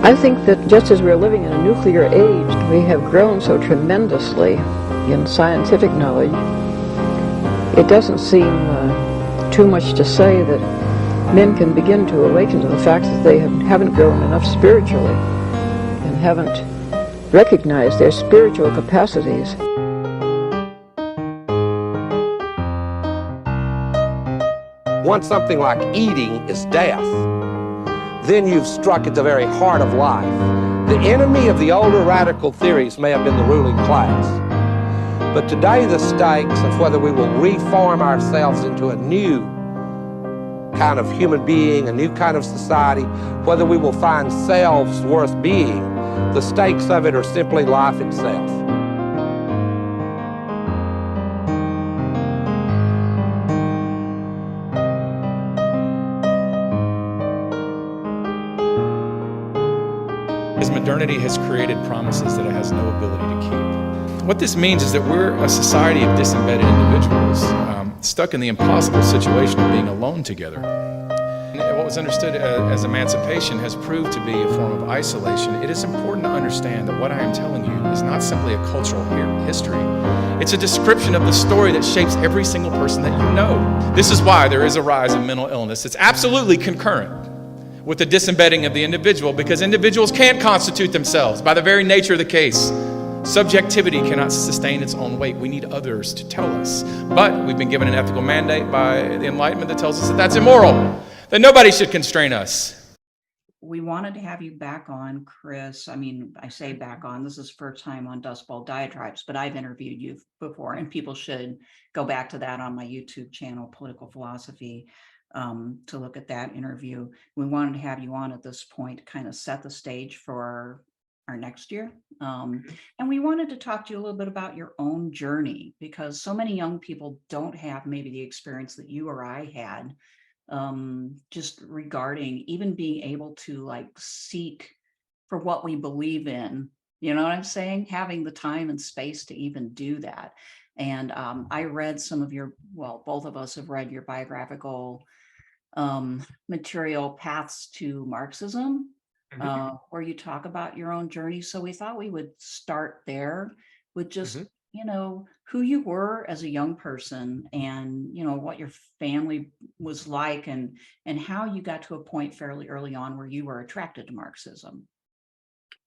I think that just as we're living in a nuclear age, we have grown so tremendously in scientific knowledge, it doesn't seem too much to say that men can begin to awaken to the fact that they haven't grown enough spiritually and haven't recognized their spiritual capacities. Once something like eating is death, then you've struck at the very heart of life. The enemy of the older radical theories may have been the ruling class, but today the stakes of whether we will reform ourselves into a new kind of human being, a new kind of society, whether we will find selves worth being, the stakes of it are simply life itself. As modernity has created promises that it has no ability to keep. What this means is that we're a society of disembedded individuals, stuck in the impossible situation of being alone together. And what was understood as emancipation has proved to be a form of isolation. It is important to understand that what I am telling you is not simply a cultural history. It's a description of the story that shapes every single person that you know. This is why there is a rise in mental illness. It's absolutely concurrent with the disembedding of the individual, because individuals can't constitute themselves by the very nature of the case. Subjectivity cannot sustain its own weight. We need others to tell us. But we've been given an ethical mandate by the Enlightenment that tells us that that's immoral, that nobody should constrain us. We wanted to have you back on, Chris. I mean, I say back on, this is first time on Dustbowl Diatribes, but I've interviewed you before, and people should go back to that on my YouTube channel, Political Philosophy, to look at that interview. We wanted to have you on at this point to kind of set the stage for our next year. And we wanted to talk to you a little bit about your own journey, because so many young people don't have maybe the experience that you or I had, just regarding even being able to like seek for what we believe in, you know what I'm saying? Having the time and space to even do that. And I read some of your, well, both of us have read your biographical material, Paths to Marxism, where you talk about your own journey. So we thought we would start there with just, you know, who you were as a young person, and, you know, what your family was like, and how you got to a point fairly early on where you were attracted to Marxism.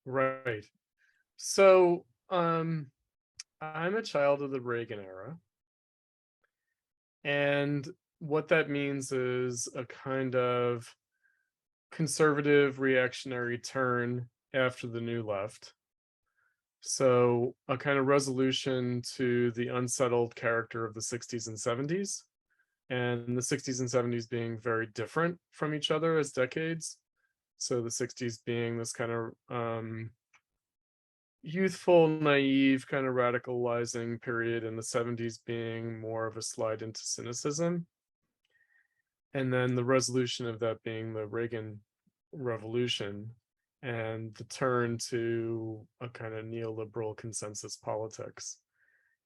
Right. So I'm a child of the Reagan era. And what that means is a kind of conservative reactionary turn after the New Left. So a kind of resolution to the unsettled character of the 60s and 70s, and the 60s and 70s being very different from each other as decades. So the 60s being this kind of youthful, naive, kind of radicalizing period, and the 70s being more of a slide into cynicism. And then the resolution of that being the Reagan Revolution and the turn to a kind of neoliberal consensus politics.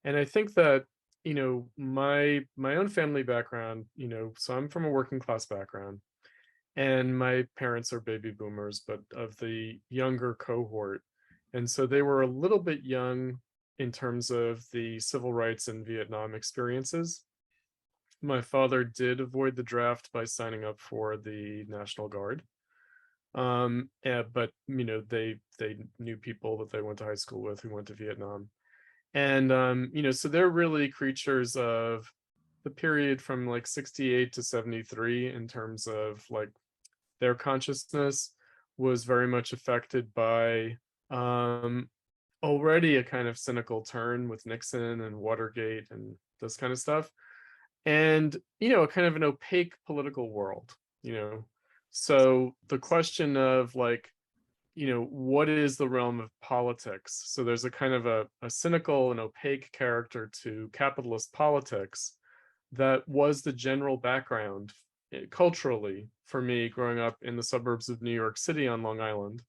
And I think that, you know, my own family background, you know, so I'm from a working class background, and my parents are baby boomers, but of the younger cohort. And so they were a little bit young in terms of the civil rights and Vietnam experiences. My father did avoid the draft by signing up for the National Guard. But, you know, they knew people that they went to high school with who went to Vietnam. And, you know, so they're really creatures of the period from like 68 to 73 in terms of like their consciousness was very much affected by already a kind of cynical turn with Nixon and Watergate and this kind of stuff. And, you know, a kind of an opaque political world, you know. So the question of like, you know, what is the realm of politics? So there's a kind of a cynical and opaque character to capitalist politics that was the general background culturally for me growing up in the suburbs of New York City on Long Island.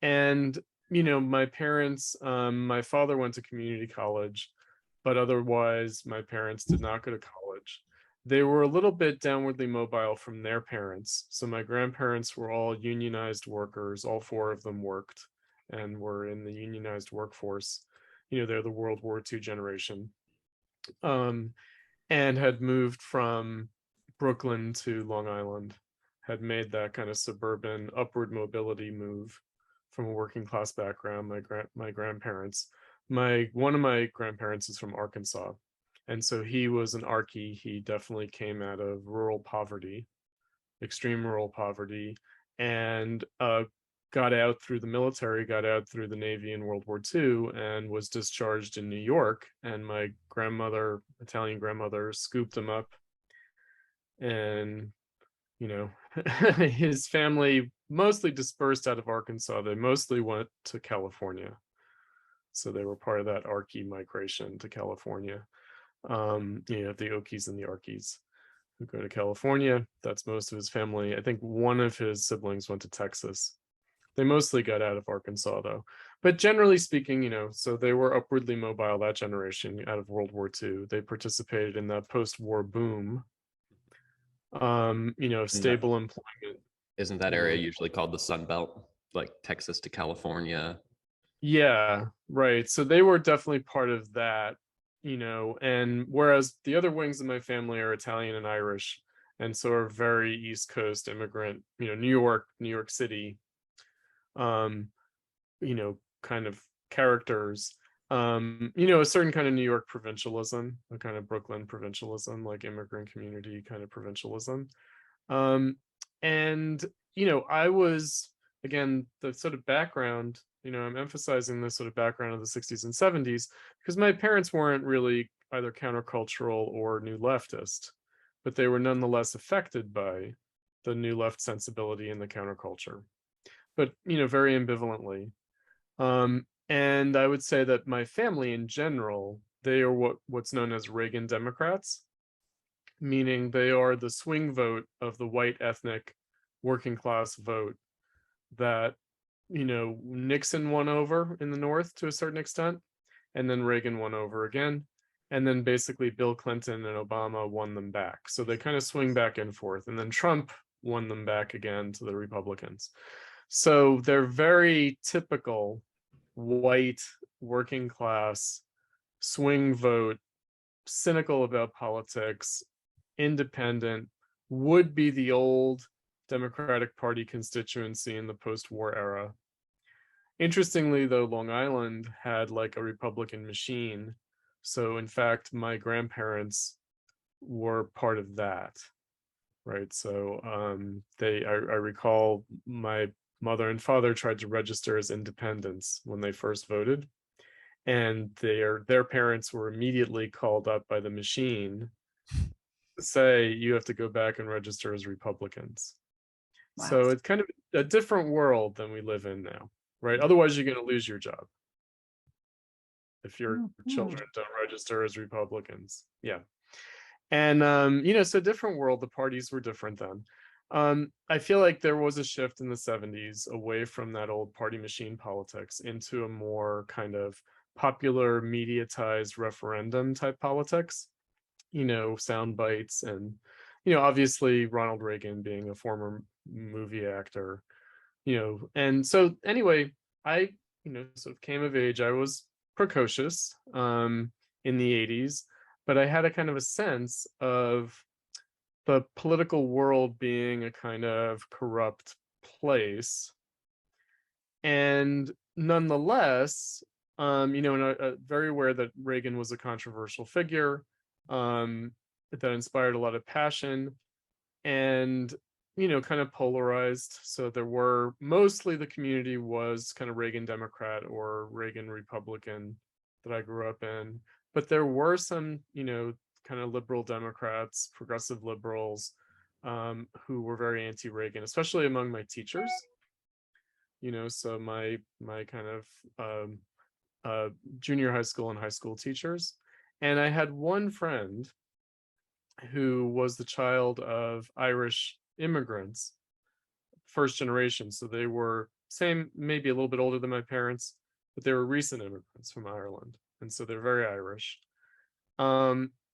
And, you know, my parents, my father went to community college, but otherwise my parents did not go to college. they were a little bit downwardly mobile from their parents. So my grandparents were all unionized workers. All four of them worked and were in the unionized workforce. They're the World War II generation, and had moved from Brooklyn to Long Island, had made that kind of suburban upward mobility move from a working class background. My grandparents, one of my grandparents is from Arkansas, and so he was an Archie. He definitely came out of rural poverty, extreme rural poverty, and got out through the military, got out through the Navy in World War II, and was discharged in New York. And my grandmother, Italian grandmother, scooped him up. And, his family mostly dispersed out of Arkansas. They mostly went to California. So they were part of that Archie migration to California. The Okies and the Archies who go to California. That's most of his family. I think one of his siblings went to Texas. They mostly got out of Arkansas, though. But generally speaking, so they were upwardly mobile, that generation, out of World War II. They participated in the post-war boom. Stable employment. Isn't that area usually called the Sun Belt, like Texas to California? Yeah, right. So they were definitely part of that, and whereas the other wings of my family are Italian and Irish, and so are very East Coast immigrant, New York City, kind of characters, a certain kind of New York provincialism, a kind of Brooklyn provincialism, like immigrant community kind of provincialism. And, I was, again, the sort of background, I'm emphasizing this sort of background of the 60s and 70s because my parents weren't really either countercultural or new leftist, but they were nonetheless affected by the new left sensibility and the counterculture, but, very ambivalently. And I would say that my family in general, they are what's known as Reagan Democrats, meaning they are the swing vote of the white ethnic working class vote that, Nixon won over in the North to a certain extent, and then Reagan won over again. And then basically Bill Clinton and Obama won them back. So they kind of swing back and forth. And then Trump won them back again to the Republicans. So they're very typical white working class swing vote, cynical about politics, independent, would be the old Democratic Party constituency in the post-war era. Interestingly, though, Long Island had like a Republican machine. So in fact, my grandparents were part of that, right? So I recall my mother and father tried to register as independents when they first voted, and their parents were immediately called up by the machine to say you have to go back and register as Republicans. Wow. So it's kind of a different world than we live in now, right? Otherwise, you're going to lose your job if your children don't register as Republicans. Yeah. And, so different world, the parties were different then. I feel like there was a shift in the 70s away from that old party machine politics into a more kind of popular mediatized referendum type politics, sound bites and, obviously Ronald Reagan being a former movie actor, and so anyway, I, sort of came of age. I was precocious in the 80s, but I had a kind of a sense of the political world being a kind of corrupt place. And nonetheless, very aware that Reagan was a controversial figure, that inspired a lot of passion and, kind of polarized. So there were mostly the community was kind of Reagan Democrat or Reagan Republican that I grew up in. But there were some, kind of liberal Democrats, progressive liberals, who were very anti-Reagan, especially among my teachers. So my kind of junior high school and high school teachers. And I had one friend who was the child of Irish immigrants, first generation. So they were maybe a little bit older than my parents, but they were recent immigrants from Ireland. And so they're very Irish.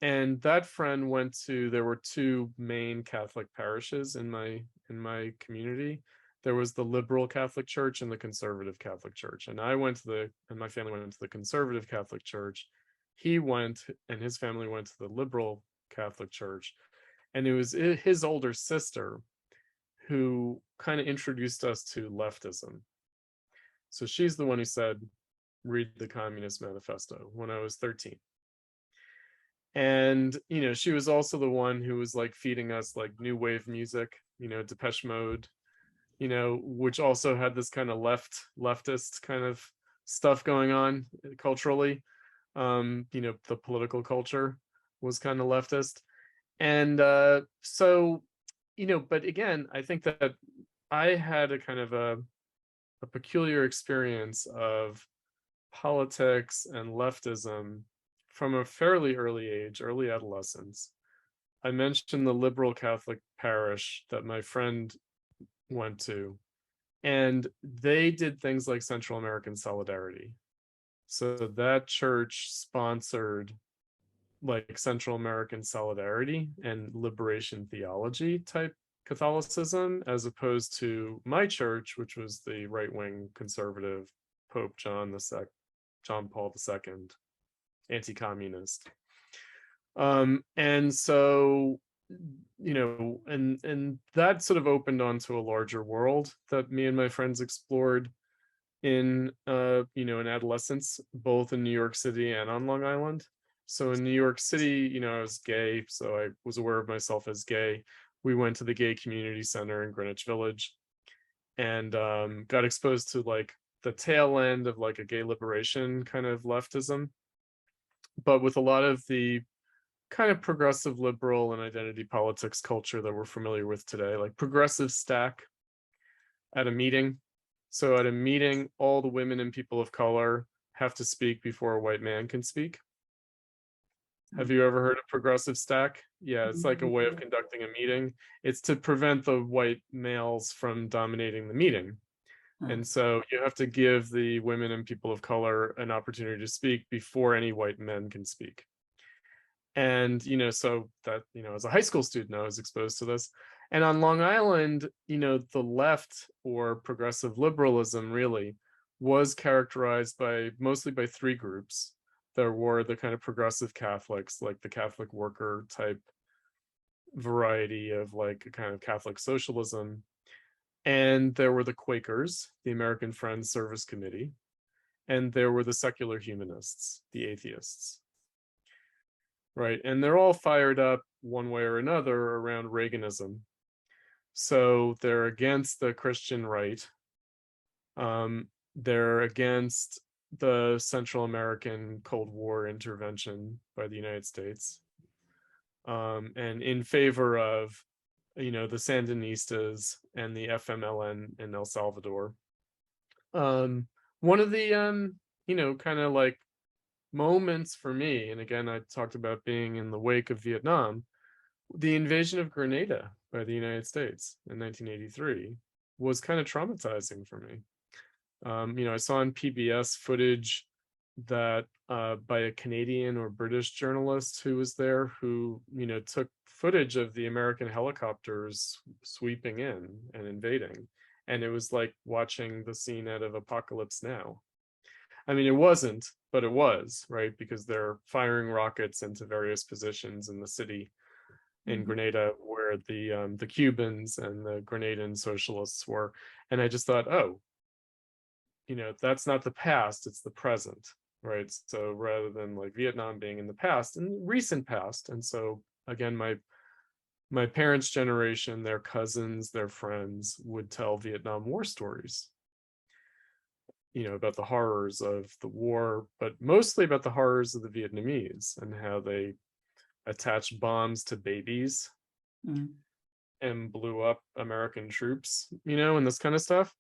And that friend went to, there were two main Catholic parishes in my community. There was the liberal Catholic Church and the conservative Catholic Church. And my family went to the conservative Catholic Church. He went, and his family went to the liberal Catholic Church. And it was his older sister who kind of introduced us to leftism. So she's the one who said, read the Communist Manifesto, when I was 13. And, she was also the one who was like feeding us like new wave music, Depeche Mode, which also had this kind of leftist kind of stuff going on culturally. The political culture was kind of leftist. And so, but again, I think that I had a kind of a peculiar experience of politics and leftism from a fairly early age, early adolescence. I mentioned the liberal Catholic parish that my friend went to, and they did things like Central American Solidarity. So that church sponsored like Central American Solidarity and liberation theology type Catholicism, as opposed to my church, which was the right-wing conservative Pope John Paul II, anti-communist. And so, and that sort of opened onto a larger world that me and my friends explored in in adolescence, both in New York City and on Long Island. So in New York City, I was gay, so I was aware of myself as gay. We went to the Gay Community Center in Greenwich Village and got exposed to like the tail end of like a gay liberation kind of leftism, but with a lot of the kind of progressive liberal and identity politics culture that we're familiar with today, like progressive stack at a meeting. So at a meeting, all the women and people of color have to speak before a white man can speak. Have you ever heard of progressive stack? Yeah, it's like a way of conducting a meeting. It's to prevent the white males from dominating the meeting. And so you have to give the women and people of color an opportunity to speak before any white men can speak. And, so that, as a high school student, I was exposed to this. And on Long Island, the left, or progressive liberalism, really was characterized mostly by three groups. There were the kind of progressive Catholics, like the Catholic worker type variety of like a kind of Catholic socialism. And there were the Quakers, the American Friends Service Committee. And there were the secular humanists, the atheists. Right. And they're all fired up one way or another around Reaganism. So they're against the Christian right. They're against the Central American Cold War intervention by the United States, and in favor of, the Sandinistas and the FMLN in El Salvador. One of the, kind of like moments for me, and again, I talked about being in the wake of Vietnam, the invasion of Grenada by the United States in 1983 was kind of traumatizing for me. I saw on PBS footage that by a Canadian or British journalist who was there, who, took footage of the American helicopters sweeping in and invading. And it was like watching the scene out of Apocalypse Now. I mean, it wasn't, but it was, right? Because they're firing rockets into various positions in the city in Grenada where the Cubans and the Grenadan socialists were. And I just thought, oh, that's not the past, it's the present, right? So rather than like Vietnam being in the past, in recent past. And so again, my parents' generation, their cousins, their friends would tell Vietnam War stories, about the horrors of the war, but mostly about the horrors of the Vietnamese and how they attached bombs to babies and blew up American troops, and this kind of stuff.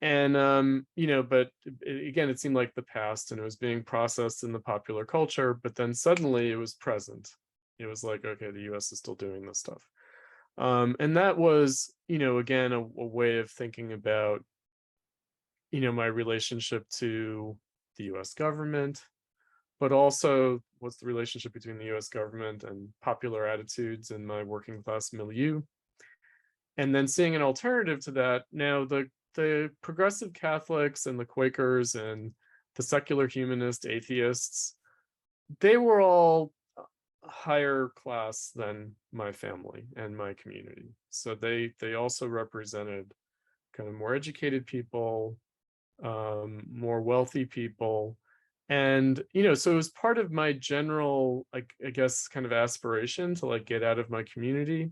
And, but again, it seemed like the past, and it was being processed in the popular culture, but then suddenly it was present. It was like, okay, the US is still doing this stuff. And that was, again, a way of thinking about, my relationship to the US government, but also what's the relationship between the US government and popular attitudes in my working class milieu. And then seeing an alternative to that, now the progressive Catholics and the Quakers and the secular humanist atheists, they were all higher class than my family and my community. So they also represented kind of more educated people, more wealthy people. And, so it was part of my general, like, I guess, kind of aspiration to like get out of my community,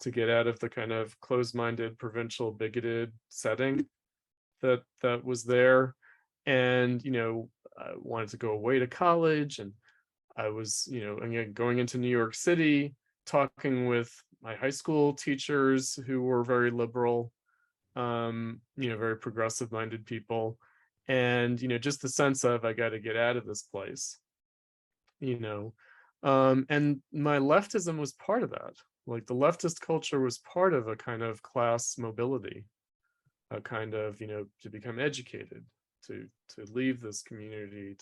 to get out of the kind of closed-minded, provincial, bigoted setting that was there. And, I wanted to go away to college, and I was, again, going into New York City, talking with my high school teachers who were very liberal, very progressive minded people. And, just the sense of, I got to get out of this place, and my leftism was part of that. Like the leftist culture was part of a kind of class mobility, a kind of, to become educated, to leave this community,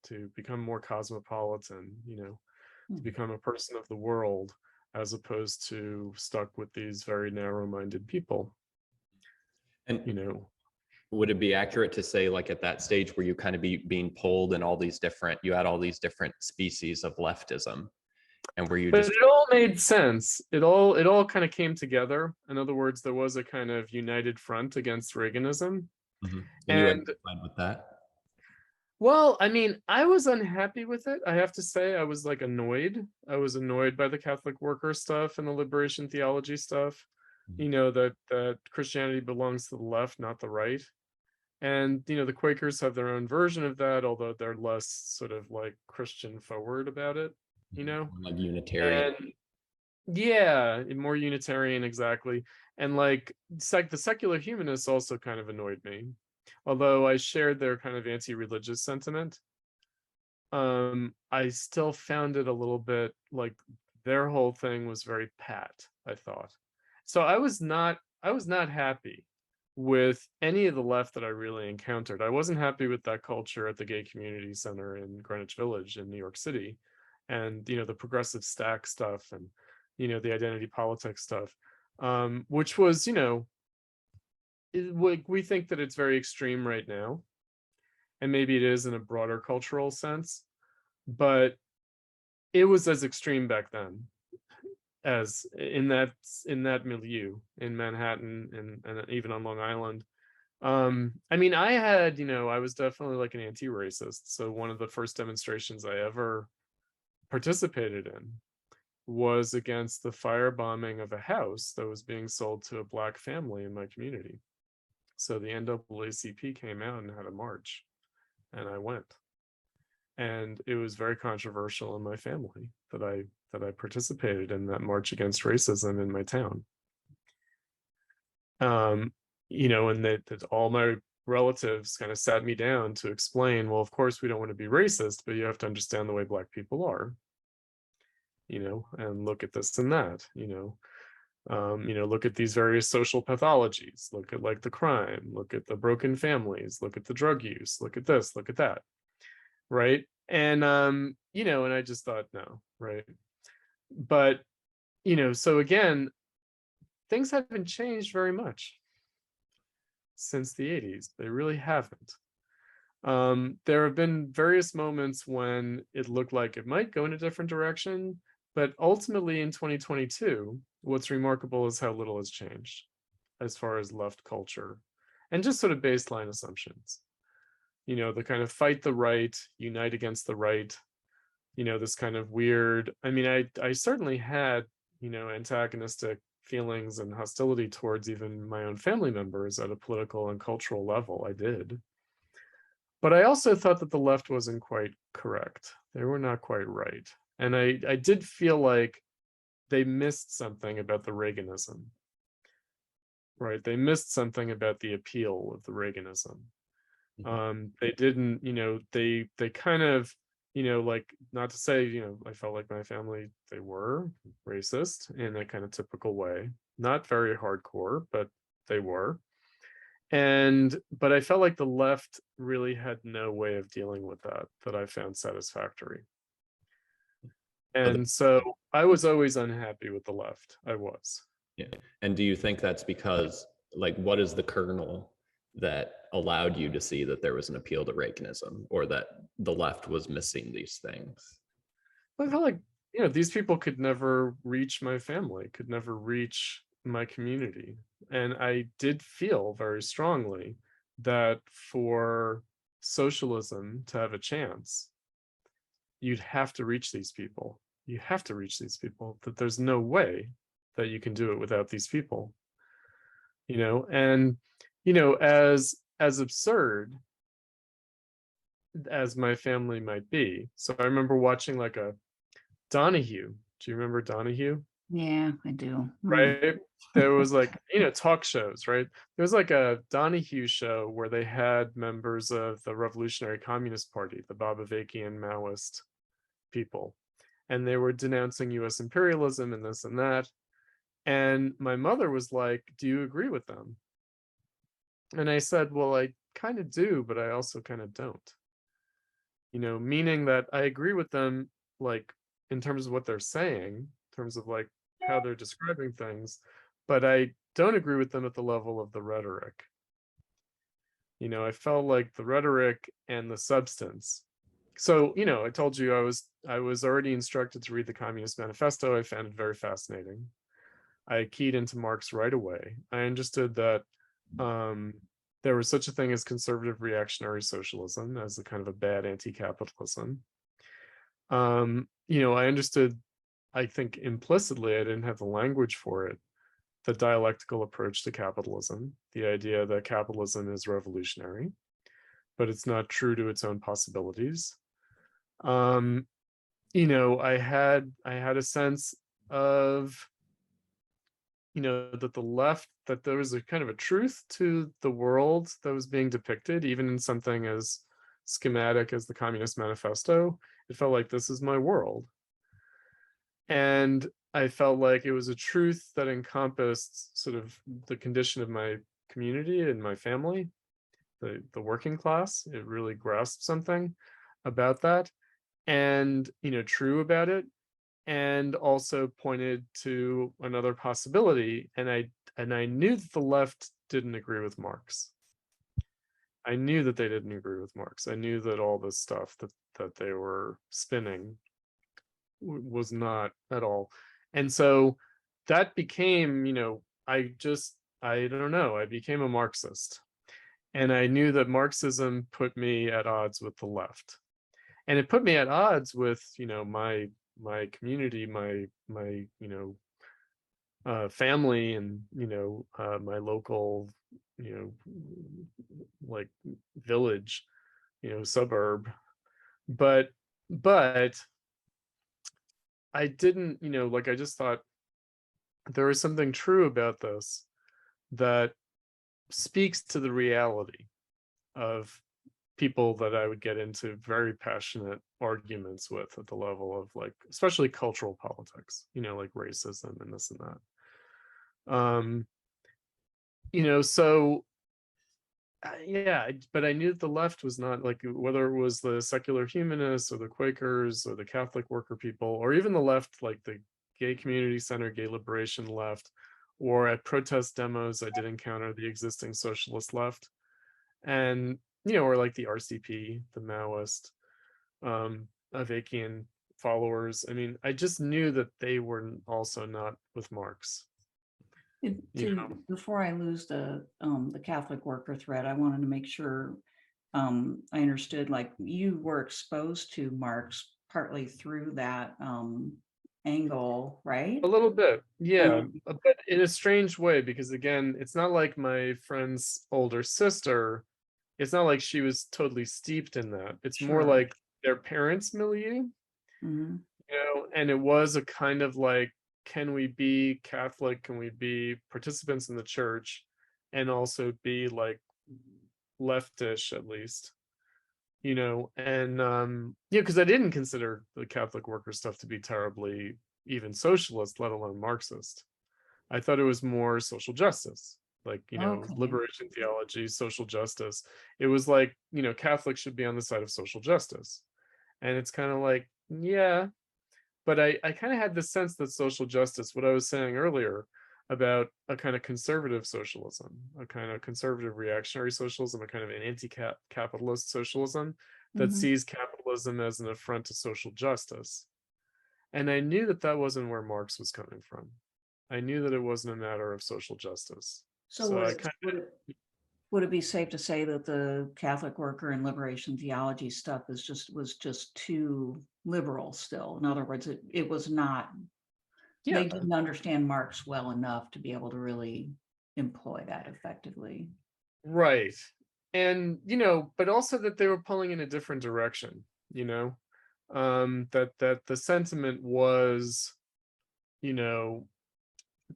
to become more cosmopolitan, to become a person of the world, as opposed to stuck with these very narrow-minded people. And would it be accurate to say, like, at that stage where you kind of being pulled in all these different, you had all these different species of leftism, and were you but just, it all made sense. It all kind of came together. In other words, there was a kind of united front against Reaganism. and and you had fun with that? Well, I mean, I was unhappy with it. I have to say, I was like annoyed. I was annoyed by the Catholic worker stuff and the liberation theology stuff. That Christianity belongs to the left, not the right. And, the Quakers have their own version of that, although they're less sort of like Christian forward about it, Like Unitarian. And yeah, more Unitarian, exactly. And like the secular humanists also kind of annoyed me, although I shared their kind of anti-religious sentiment. I still found it a little bit like their whole thing was very pat, I thought. So I was not happy with any of the left that I really encountered. I wasn't happy with that culture at the Gay Community Center in Greenwich Village in New York City, and the progressive stack stuff, and the identity politics stuff, which was we think that it's very extreme right now, and maybe it is in a broader cultural sense, but it was as extreme back then as in that milieu in Manhattan and even on Long Island. I mean, I had, I was definitely like an anti-racist. So one of the first demonstrations I ever participated in was against the firebombing of a house that was being sold to a Black family in my community. So the NAACP came out and had a march, and I went. And it was very controversial in my family that I participated in that march against racism in my town. And that all my relatives kind of sat me down to explain, well, of course we don't want to be racist, but you have to understand the way Black people are, and look at this and that, look at these various social pathologies, look at like the crime, look at the broken families, look at the drug use, look at this, look at that. Right. And, and I just thought, no. Right. But, so again, things haven't changed very much since the 80s. They really haven't. There have been various moments when it looked like it might go in a different direction, but ultimately in 2022, what's remarkable is how little has changed as far as left culture and just sort of baseline assumptions. The kind of fight the right, unite against the right, this kind of weird, I mean, I certainly had, antagonistic feelings and hostility towards even my own family members at a political and cultural level. I did. But I also thought that the left wasn't quite correct. They were not quite right. And I did feel like they missed something about the Reaganism, right? They missed something about the appeal of the Reaganism. They didn't, they kind of, like, not to say, I felt like my family, they were racist in a kind of typical way, not very hardcore, but they were. But I felt like the left really had no way of dealing with that I found satisfactory. And so I was always unhappy with the left. I was. Yeah. And do you think that's because, like, what is the kernel that allowed you to see that there was an appeal to Reaganism, or that the left was missing these things? I felt like, these people could never reach my family, could never reach my community. And I did feel very strongly that for socialism to have a chance, you'd have to reach these people. You have to reach these people, that there's no way that you can do it without these people. And as absurd as my family might be. So I remember watching like a Donahue. Do you remember Donahue? Yeah, I do. Right. There was like, talk shows, right? There was like a Donahue show where they had members of the Revolutionary Communist Party, the Bobovakian Maoist people, and they were denouncing US imperialism and this and that. And my mother was like, do you agree with them? And I said, well, I kind of do, but I also kind of don't. Meaning that I agree with them, like, in terms of what they're saying, in terms of like how they're describing things, but I don't agree with them at the level of the rhetoric. I felt like the rhetoric and the substance. So, I told you I was already instructed to read the Communist Manifesto. I found it very fascinating. I keyed into Marx right away. I understood that there was such a thing as conservative reactionary socialism, as a kind of a bad anti-capitalism. I understood, I think implicitly, I didn't have the language for it, the dialectical approach to capitalism, the idea that capitalism is revolutionary, but it's not true to its own possibilities. I had a sense of, that the left, that there was a kind of a truth to the world that was being depicted, even in something as schematic as the Communist Manifesto. It felt like, this is my world. And I felt like it was a truth that encompassed sort of the condition of my community and my family, the working class. It really grasped something about that, and true about it, and also pointed to another possibility. And I knew that the left didn't agree with Marx. I knew that they didn't agree with Marx. I knew that all this stuff that they were spinning was not at all. And so that became, I don't know, I became a Marxist. And I knew that Marxism put me at odds with the left. And it put me at odds with, my community, my family, and my local, like village, suburb. But I didn't, I just thought there was something true about this that speaks to the reality of people that I would get into very passionate arguments with at the level of, like, especially cultural politics, like racism and this and that. So yeah, but I knew that the left was not, like, whether it was the secular humanists or the Quakers or the Catholic worker people, or even the left, like the Gay Community Center, Gay Liberation left, or at protest demos, I did encounter the existing socialist left, and or like the RCP, the Maoist, Avakian followers. I mean, I just knew that they were also not with Marx. Before I lose the Catholic worker thread, I wanted to make sure I understood, like, you were exposed to Marx partly through that angle, right? A little bit, yeah, but in a strange way, because again, it's not like my friend's older sister. It's not like she was totally steeped in that. It's more like their parents' milieu, and it was a kind of like, can we be Catholic? Can we be participants in the church and also be like leftish, at least? And because I didn't consider the Catholic worker stuff to be terribly even socialist, let alone Marxist. I thought it was more social justice. like, Okay. liberation theology, social justice. It was like, Catholics should be on the side of social justice. And it's kind of like, yeah, but I kind of had the sense that social justice, what I was saying earlier about a kind of conservative socialism, a kind of conservative reactionary socialism, a kind of an anti-capitalist socialism that Mhm. sees capitalism as an affront to social justice. And I knew that that wasn't where Marx was coming from. I knew that it wasn't a matter of social justice. So So I kind would it be safe to say that the Catholic worker and liberation theology stuff was just too liberal still? In other words, it was not, they yeah, didn't understand Marx well enough to be able to really employ that effectively. right. And, but also that they were pulling in a different direction, that the sentiment was,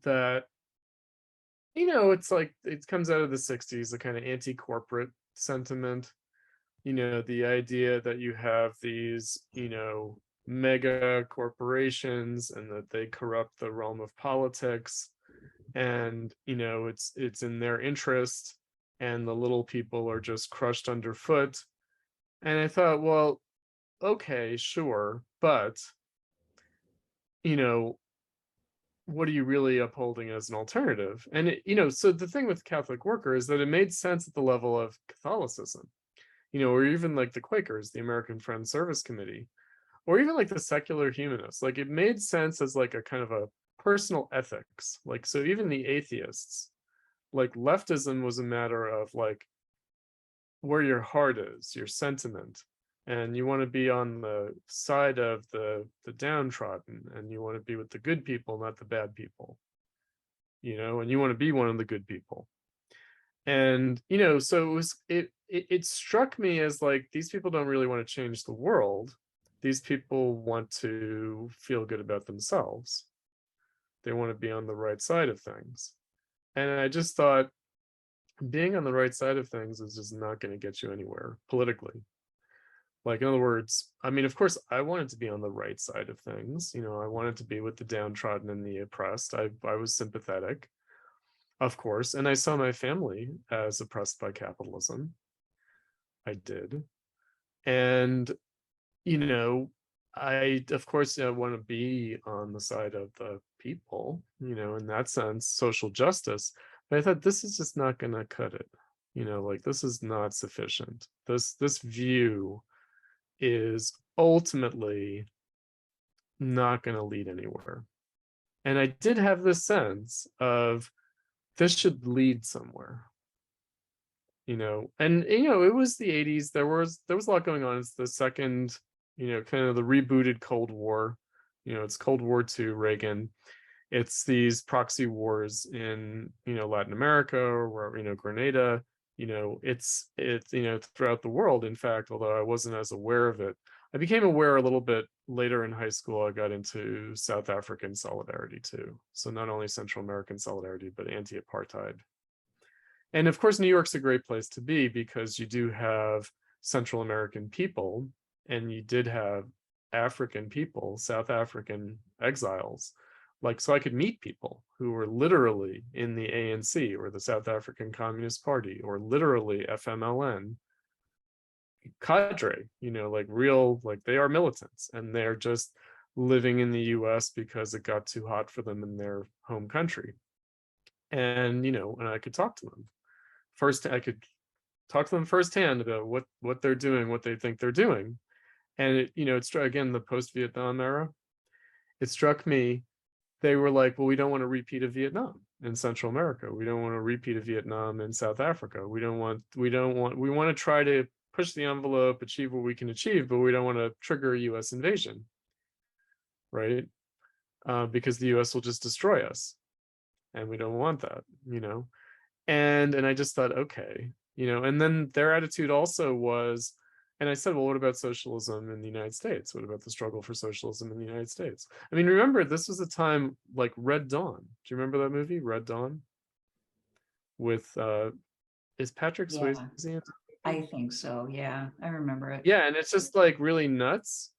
that, it's like it comes out of the 60s, the kind of anti-corporate sentiment, the idea that you have these, mega corporations and that they corrupt the realm of politics, and it's in their interest, and the little people are just crushed underfoot. And I thought, well, okay, sure, but what are you really upholding as an alternative? And so the thing with Catholic worker is that it made sense at the level of Catholicism, or even like the Quakers, the American Friends Service Committee, or even like the secular humanists. Like it made sense as like a kind of a personal ethics. Like, so even the atheists, like leftism was a matter of like where your heart is, your sentiment, and you want to be on the side of the downtrodden, and you want to be with the good people, not the bad people, and you want to be one of the good people. And so it struck me as like, these people don't really want to change the world. These people want to feel good about themselves. They want to be on the right side of things. And I just thought, being on the right side of things is just not going to get you anywhere politically. Like, in other words, I mean, of course, I wanted to be on the right side of things. I wanted to be with the downtrodden and the oppressed. I was sympathetic, of course, and I saw my family as oppressed by capitalism. I did. And, I, of course, want to be on the side of the people, in that sense, social justice. But I thought, this is just not going to cut it. Like, this is not sufficient. This view is ultimately not going to lead anywhere. And I did have this sense of, this should lead somewhere. And it was the 80s. There was a lot going on. It's the second, kind of the rebooted Cold War. It's Cold War II, Reagan. It's these proxy wars in, Latin America, or Grenada. It's throughout the world, in fact, although I wasn't as aware of it. I became aware a little bit later in high school. I got into South African solidarity too. So not only Central American solidarity, but anti-apartheid. And of course, New York's a great place to be, because you do have Central American people, and you did have African people, South African exiles. Like, so I could meet people who were literally in the ANC, or the South African Communist Party, or literally FMLN cadre, like real, like they are militants, and they're just living in the US because it got too hot for them in their home country. And, and I could talk to them. First, I could talk to them firsthand about what they're doing, what they think they're doing. And it struck, again, the post-Vietnam era, it struck me, they were like, well, we don't want a repeat of Vietnam in Central America. We don't want a repeat of Vietnam in South Africa. We want to try to push the envelope, achieve what we can achieve, but we don't want to trigger a US invasion, right? Because the US will just destroy us, and we don't want that, And I just thought, okay, and then their attitude also was, and I said, well, what about socialism in the United States? What about the struggle for socialism in the United States? I mean, remember, this was a time like Red Dawn. Do you remember that movie, Red Dawn? With, is Patrick Swayze in it? I think so. Yeah, I remember it. Yeah, and it's just like really nuts.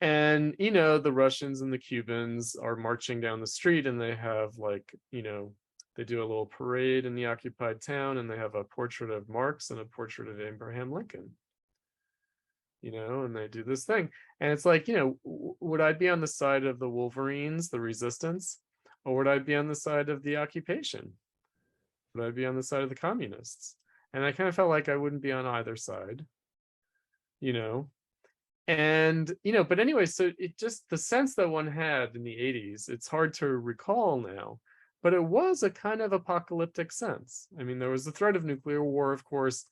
And, the Russians and the Cubans are marching down the street, and they have like, They do a little parade in the occupied town, and they have a portrait of Marx and a portrait of Abraham Lincoln. And they do this thing. And it's like, would I be on the side of the Wolverines, the resistance, or would I be on the side of the occupation? Would I be on the side of the communists? And I kind of felt like I wouldn't be on either side, and but anyway, so it just, the sense that one had in the 80s, it's hard to recall now, but it was a kind of apocalyptic sense. I mean, there was the threat of nuclear war, of course,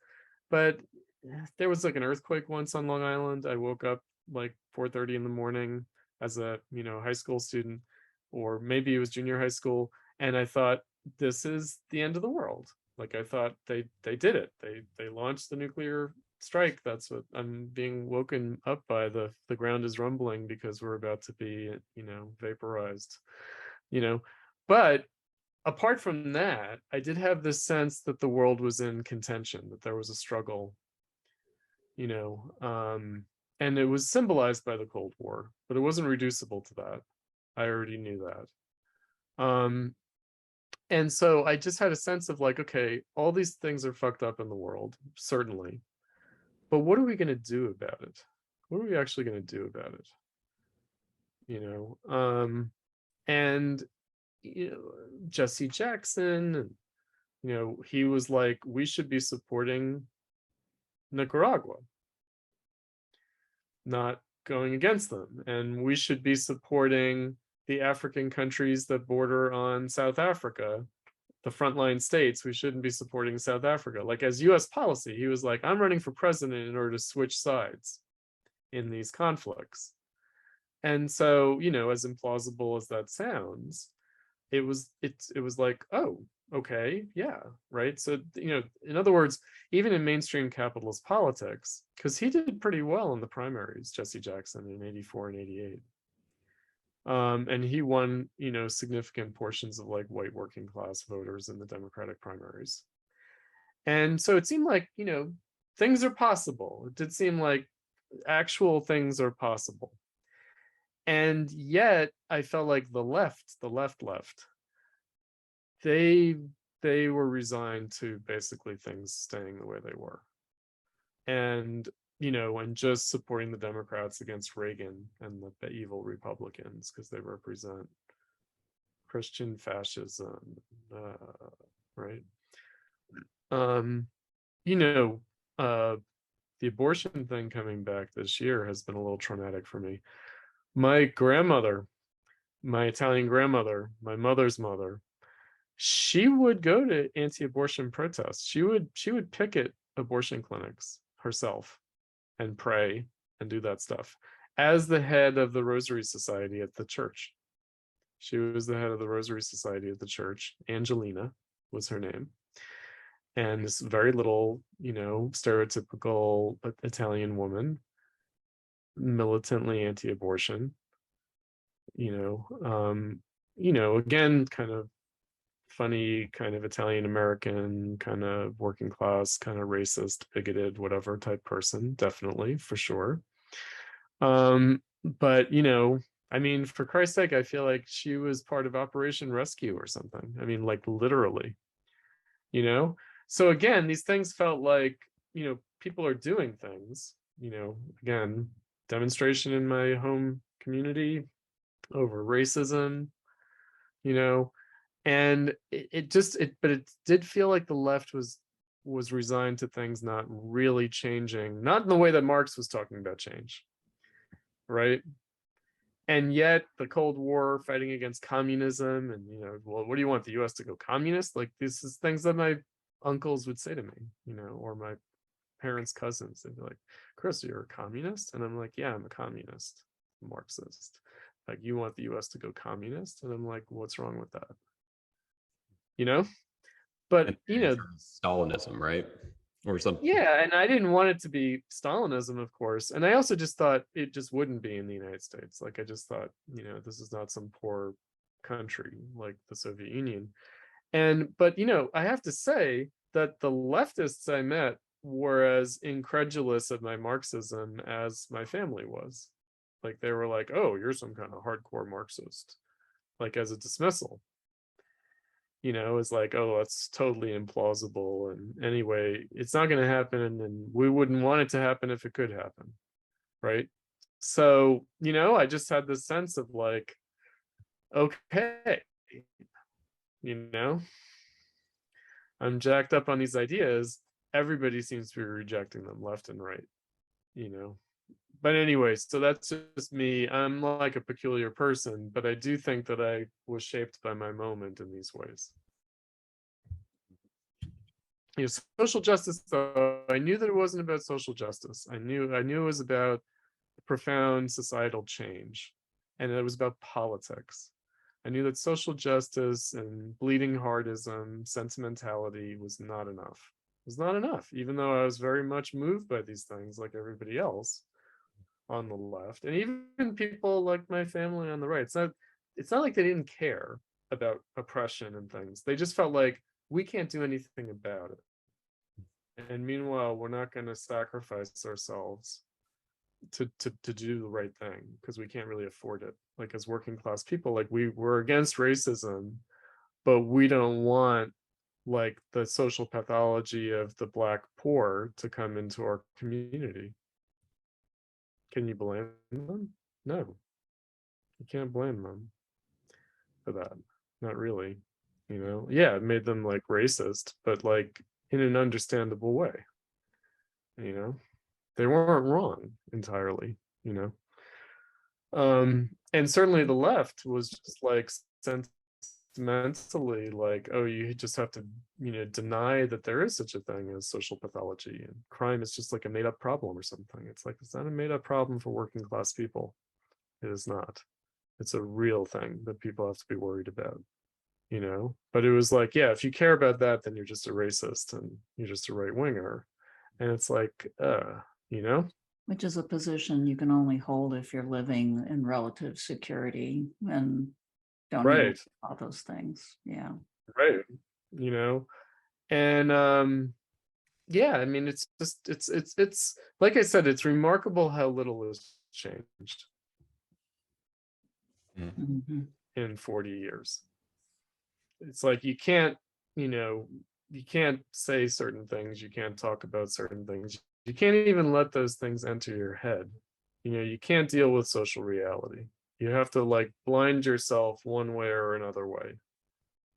but there was like an earthquake once on Long Island. I woke up like 4:30 in the morning as a high school student, or maybe it was junior high school, and I thought, this is the end of the world. Like, I thought they did it. They launched the nuclear strike. That's what I'm being woken up by. The ground is rumbling because we're about to be vaporized. But apart from that, I did have this sense that the world was in contention, that there was a struggle, and it was symbolized by the Cold War, but it wasn't reducible to that. I already knew that. And so I just had a sense of like, okay, all these things are fucked up in the world, certainly, but what are we going to do about it? What are we actually going to do about it? And Jesse Jackson, he was like, we should be supporting Nicaragua, not going against them, and we should be supporting the African countries that border on South Africa, the frontline states. We shouldn't be supporting South Africa. Like, as US policy, he was like, I'm running for president in order to switch sides in these conflicts. And so, as implausible as that sounds, it was like, oh, okay, yeah, right. So, in other words, even in mainstream capitalist politics, because he did pretty well in the primaries, Jesse Jackson, in 84 and 88. And he won, significant portions of like white working class voters in the Democratic primaries. And so it seemed like, things are possible. It did seem like actual things are possible. And yet I felt like the left, they were resigned to basically things staying the way they were. And and just supporting the Democrats against Reagan and the evil Republicans because they represent Christian fascism, right? The abortion thing coming back this year has been a little traumatic for me. My grandmother, my Italian grandmother, my mother's mother, she would go to anti-abortion protests. She would picket abortion clinics herself and pray and do that stuff as the head of the Rosary Society at the church. She was the head of the Rosary Society at the church. Angelina was her name. And this very little, stereotypical Italian woman, militantly anti-abortion, again, kind of funny, kind of Italian American, kind of working class, kind of racist, bigoted, whatever type person, definitely, for sure. But I mean, for Christ's sake, I feel like she was part of Operation Rescue or something. I mean, like, literally, so again, these things felt like, people are doing things, again, demonstration in my home community over racism, and it did feel like the left was resigned to things not really changing, not in the way that Marx was talking about change, right? And yet the Cold War, fighting against communism, and well, what do you want, the US to go communist? Like, this is things that my uncles would say to me, or my parents' cousins. They'd be like, Chris, you're a communist? And I'm like, yeah, I'm a communist, Marxist. Like, you want the US to go communist? And I'm like, what's wrong with that? But Stalinism, right? Or something. Yeah, and I didn't want it to be Stalinism, of course. And I also just thought it just wouldn't be in the United States. Like, I just thought, this is not some poor country like the Soviet Union. But I have to say that the leftists I met were as incredulous of my Marxism as my family was. Like, they were like, oh, you're some kind of hardcore Marxist, like, as a dismissal. you know, is like, oh, that's totally implausible. And anyway, it's not going to happen. And we wouldn't want it to happen if it could happen. Right. So, you know, I just had this sense of like, okay, you know, I'm jacked up on these ideas. Everybody seems to be rejecting them left and right, you know. But anyway, so that's just me. I'm like a peculiar person, but I do think that I was shaped by my moment in these ways. You know, social justice, though, I knew that it wasn't about social justice. I knew it was about profound societal change, and it was about politics. I knew that social justice and bleeding heartism, sentimentality was not enough. It was not enough, even though I was very much moved by these things like everybody else on the left, and even people like my family on the right. It's not like they didn't care about oppression and things. They just felt like we can't do anything about it. And meanwhile, we're not going to sacrifice ourselves to do the right thing because we can't really afford it. Like as working class people, like we're against racism, but we don't want like the social pathology of the Black poor to come into our community. Can you blame them? No, you can't blame them for that. Not really. You know, yeah, it made them like racist, but like in an understandable way. You know, they weren't wrong entirely, you know. And certainly the left was just like sentimentally like, oh, you just have to, you know, deny that there is such a thing as social pathology, and crime is just like a made up problem or something. It's like, it's not a made up problem for working class people. It is not. It's a real thing that people have to be worried about, you know. But it was like, yeah, if you care about that, then you're just a racist and you're just a right winger. And it's like, you know, Which is a position you can only hold if you're living in relative security and don't need to right, worry about those things. Yeah. right, you know. And yeah, I mean, it's just it's like I said, it's remarkable how little has changed Mhm. in 40 years. It's like you can't, you know, you can't say certain things, you can't talk about certain things, you can't even let those things enter your head. You know, you can't deal with social reality. You have to like blind yourself one way or another way,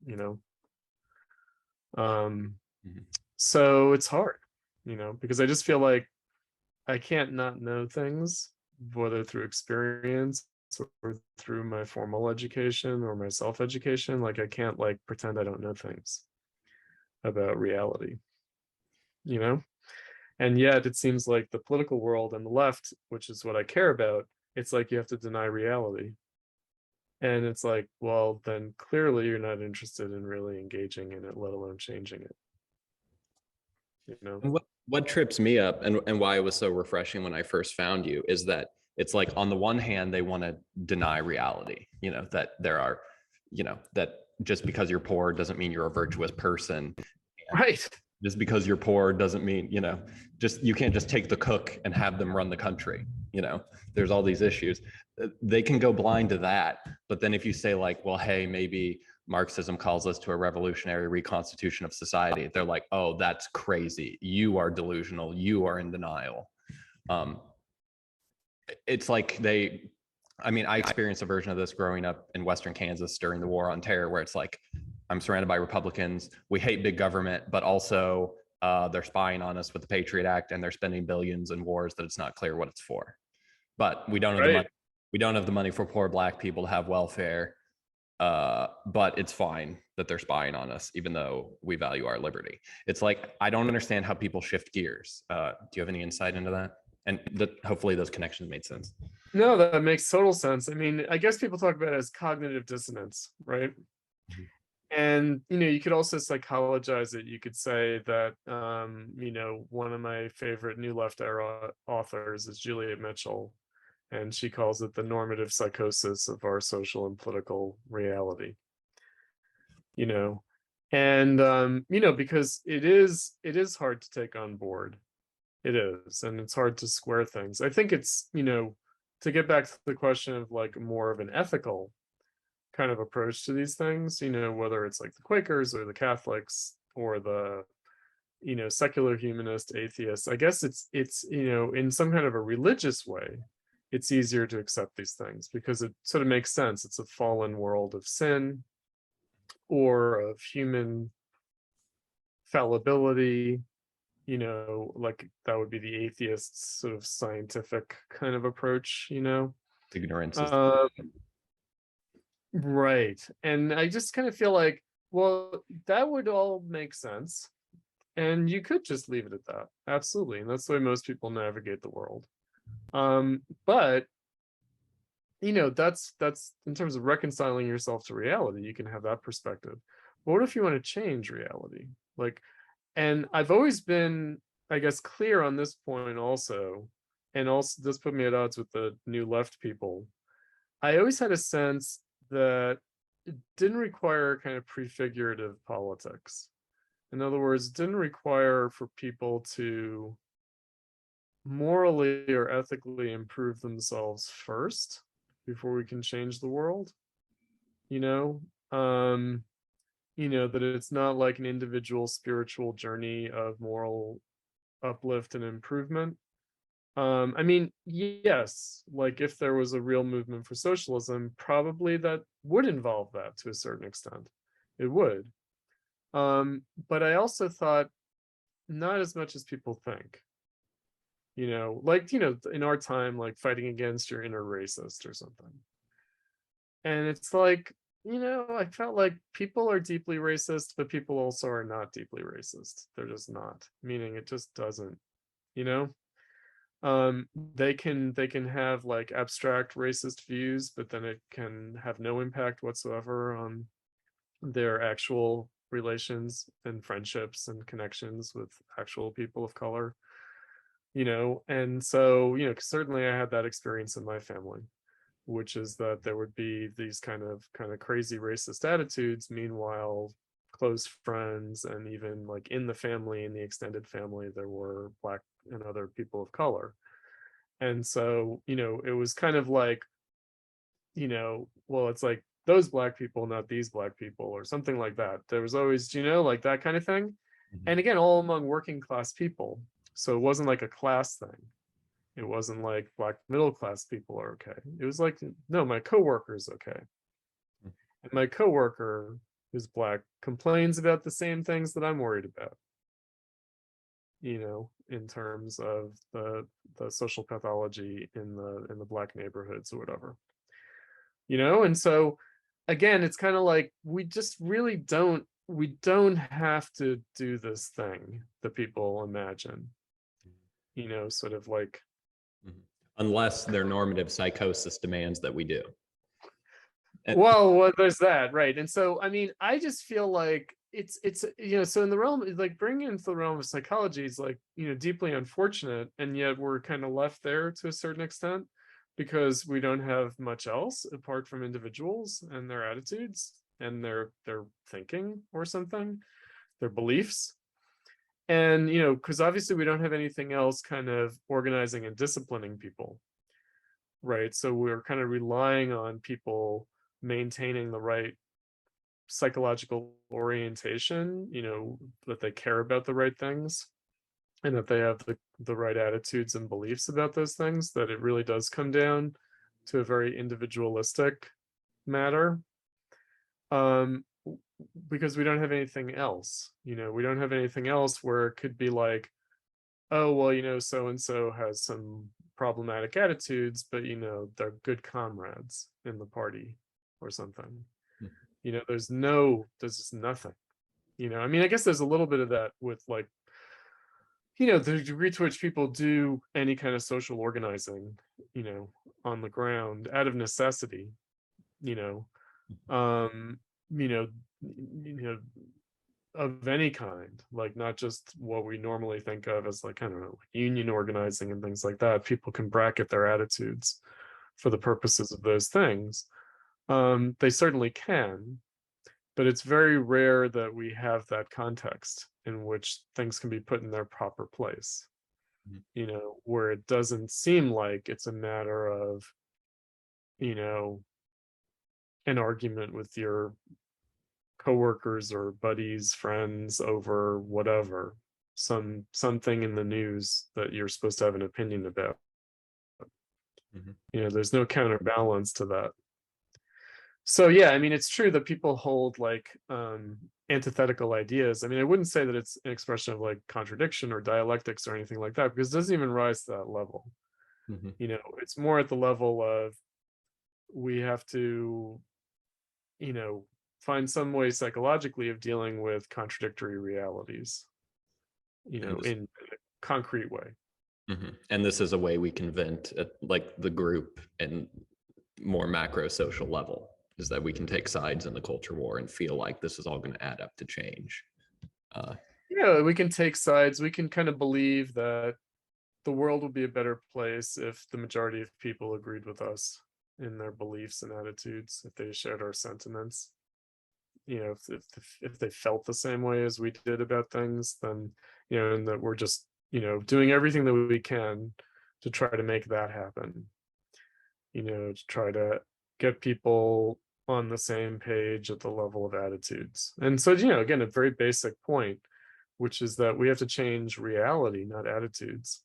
you know. Mhm. So it's hard, you know, because I just feel like I can't not know things, whether through experience or through my formal education or my self-education. Like I can't like pretend I don't know things about reality, you know. And yet it seems like the political world and the left, which is what I care about, it's like you have to deny reality. And it's like, well, then clearly you're not interested in really engaging in it, let alone changing it, you know. And what trips me up and why it was so refreshing when I first found you is that it's like on the one hand they want to deny reality, you know, that there are, you know, that just because you're poor doesn't mean you're a virtuous person. Right. Just because you're poor doesn't mean, you know, just you can't just take the cook and have them run the country. You know, there's all these issues. They can go blind to that. But then if you say like, well, hey, maybe Marxism calls us to a revolutionary reconstitution of society, they're like, oh, that's crazy. You are delusional. You are in denial. It's like I mean, I experienced a version of this growing up in Western Kansas during the War on Terror, where it's like, I'm surrounded by Republicans. We hate big government, but also they're spying on us with the Patriot Act, and they're spending billions in wars that it's not clear what it's for. But we don't have the money. We don't have the money for poor Black people to have welfare. But it's fine that they're spying on us, even though we value our liberty. It's like, I don't understand how people shift gears. Do you have any insight into that? And hopefully those connections made sense. No, that makes total sense. I mean, I guess people talk about it as cognitive dissonance, right? Mhm. And, you know, you could also psychologize it. You could say that, you know, one of my favorite New Left era authors is Juliet Mitchell, and she calls it the normative psychosis of our social and political reality. You know, and you know, because it is hard to take on board. It is, and it's hard to square things. I think it's, you know, to get back to the question of like more of an ethical kind of approach to these things, whether it's like the Quakers or the Catholics or the, secular humanist atheists. I guess it's, in some kind of a religious way, it's easier to accept these things because it sort of makes sense. It's a fallen world of sin or of human fallibility, like that would be the atheist's sort of scientific kind of approach, Ignorance is right. And I just kind of feel like, well, that would all make sense. And you could just leave it at that. Absolutely. And that's the way most people navigate the world. But that's in terms of reconciling yourself to reality, you can have that perspective. But what if you want to change reality? Like, and I've always been, I guess, clear on this point also, and also this put me at odds with the New Left people. I always had a sense that it didn't require kind of prefigurative politics. In other words, it didn't require for people to morally or ethically improve themselves first before we can change the world. That it's not like an individual spiritual journey of moral uplift and improvement. I mean, yes, like if there was a real movement for socialism, probably that would involve that to a certain extent. It would. But I also thought not as much as people think. In our time, like fighting against your inner racist or something. And it's like, I felt like people are deeply racist, but people also are not deeply racist. They're just not, meaning it just doesn't, they can have like abstract racist views, but then it can have no impact whatsoever on their actual relations and friendships and connections with actual people of color. And so, certainly I had that experience in my family, which is that there would be these kind of crazy racist attitudes. Meanwhile, close friends and even like in the family, in the extended family, there were Black and other people of color. And so, it was kind of like, well, it's like those Black people, not these Black people, or something like that. There was always, like that kind of thing. And again, all among working class people. So it wasn't like a class thing. It wasn't like Black middle class people are okay. It was like, no, my coworker is okay. And my coworker who's Black complains about the same things that I'm worried about, in terms of the social pathology in the Black neighborhoods or whatever. And so again, it's kind of like we just really don't have to do this thing that people imagine. Sort of like, unless their normative psychosis demands that we do. Well, there's that, right? And so, I mean, I just feel like it's so in the realm, like bringing it into the realm of psychology is like, deeply unfortunate, and yet we're kind of left there to a certain extent because we don't have much else apart from individuals and their attitudes and their thinking or something, their beliefs. And, because obviously we don't have anything else kind of organizing and disciplining people, right? So we're kind of relying on people maintaining the right psychological orientation, that they care about the right things and that they have the right attitudes and beliefs about those things, that it really does come down to a very individualistic matter. Because we don't have anything else, we don't have anything else where it could be like, oh, well, so-and-so has some problematic attitudes, but, they're good comrades in the party or something. There's just nothing, I mean, I guess there's a little bit of that with like, the degree to which people do any kind of social organizing, on the ground out of necessity, of any kind, like not just what we normally think of as like, I don't know, like union organizing and things like that. People can bracket their attitudes for the purposes of those things. They certainly can, but it's very rare that we have that context in which things can be put in their proper place, where it doesn't seem like it's a matter of, an argument with your coworkers or buddies, friends over whatever, something in the news that you're supposed to have an opinion about. You know, there's no counterbalance to that. So yeah, I mean, it's true that people hold like antithetical ideas. I mean, I wouldn't say that it's an expression of like contradiction or dialectics or anything like that, because it doesn't even rise to that level. You know, it's more at the level of we have to, you know, find some way psychologically of dealing with contradictory realities, you know, in a concrete way. And this is a way we can vent at like the group and more macro social level, is that we can take sides in the culture war and feel like this is all going to add up to change. Yeah, we can take sides. We can kind of believe that the world would be a better place if the majority of people agreed with us in their beliefs and attitudes, if they shared our sentiments. You know, if they felt the same way as we did about things, then, you know, and that we're just, you know, doing everything that we can to try to make that happen. You know, to try to get people on the same page at the level of attitudes. And so, you know, again, a very basic point, which is that we have to change reality, not attitudes.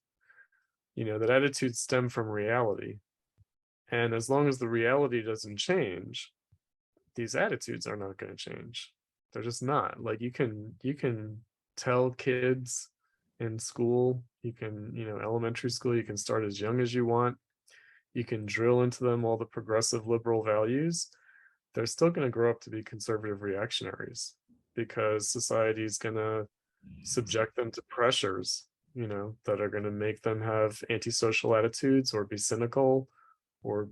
You know, that attitudes stem from reality. And as long as the reality doesn't change, these attitudes are not going to change. They're just not. Like you can tell kids in school, you can, you know, elementary school, you can start as young as you want. You can drill into them all the progressive liberal values. They're still going to grow up to be conservative reactionaries, because society is going to subject them to pressures, you know, that are going to make them have antisocial attitudes or be cynical or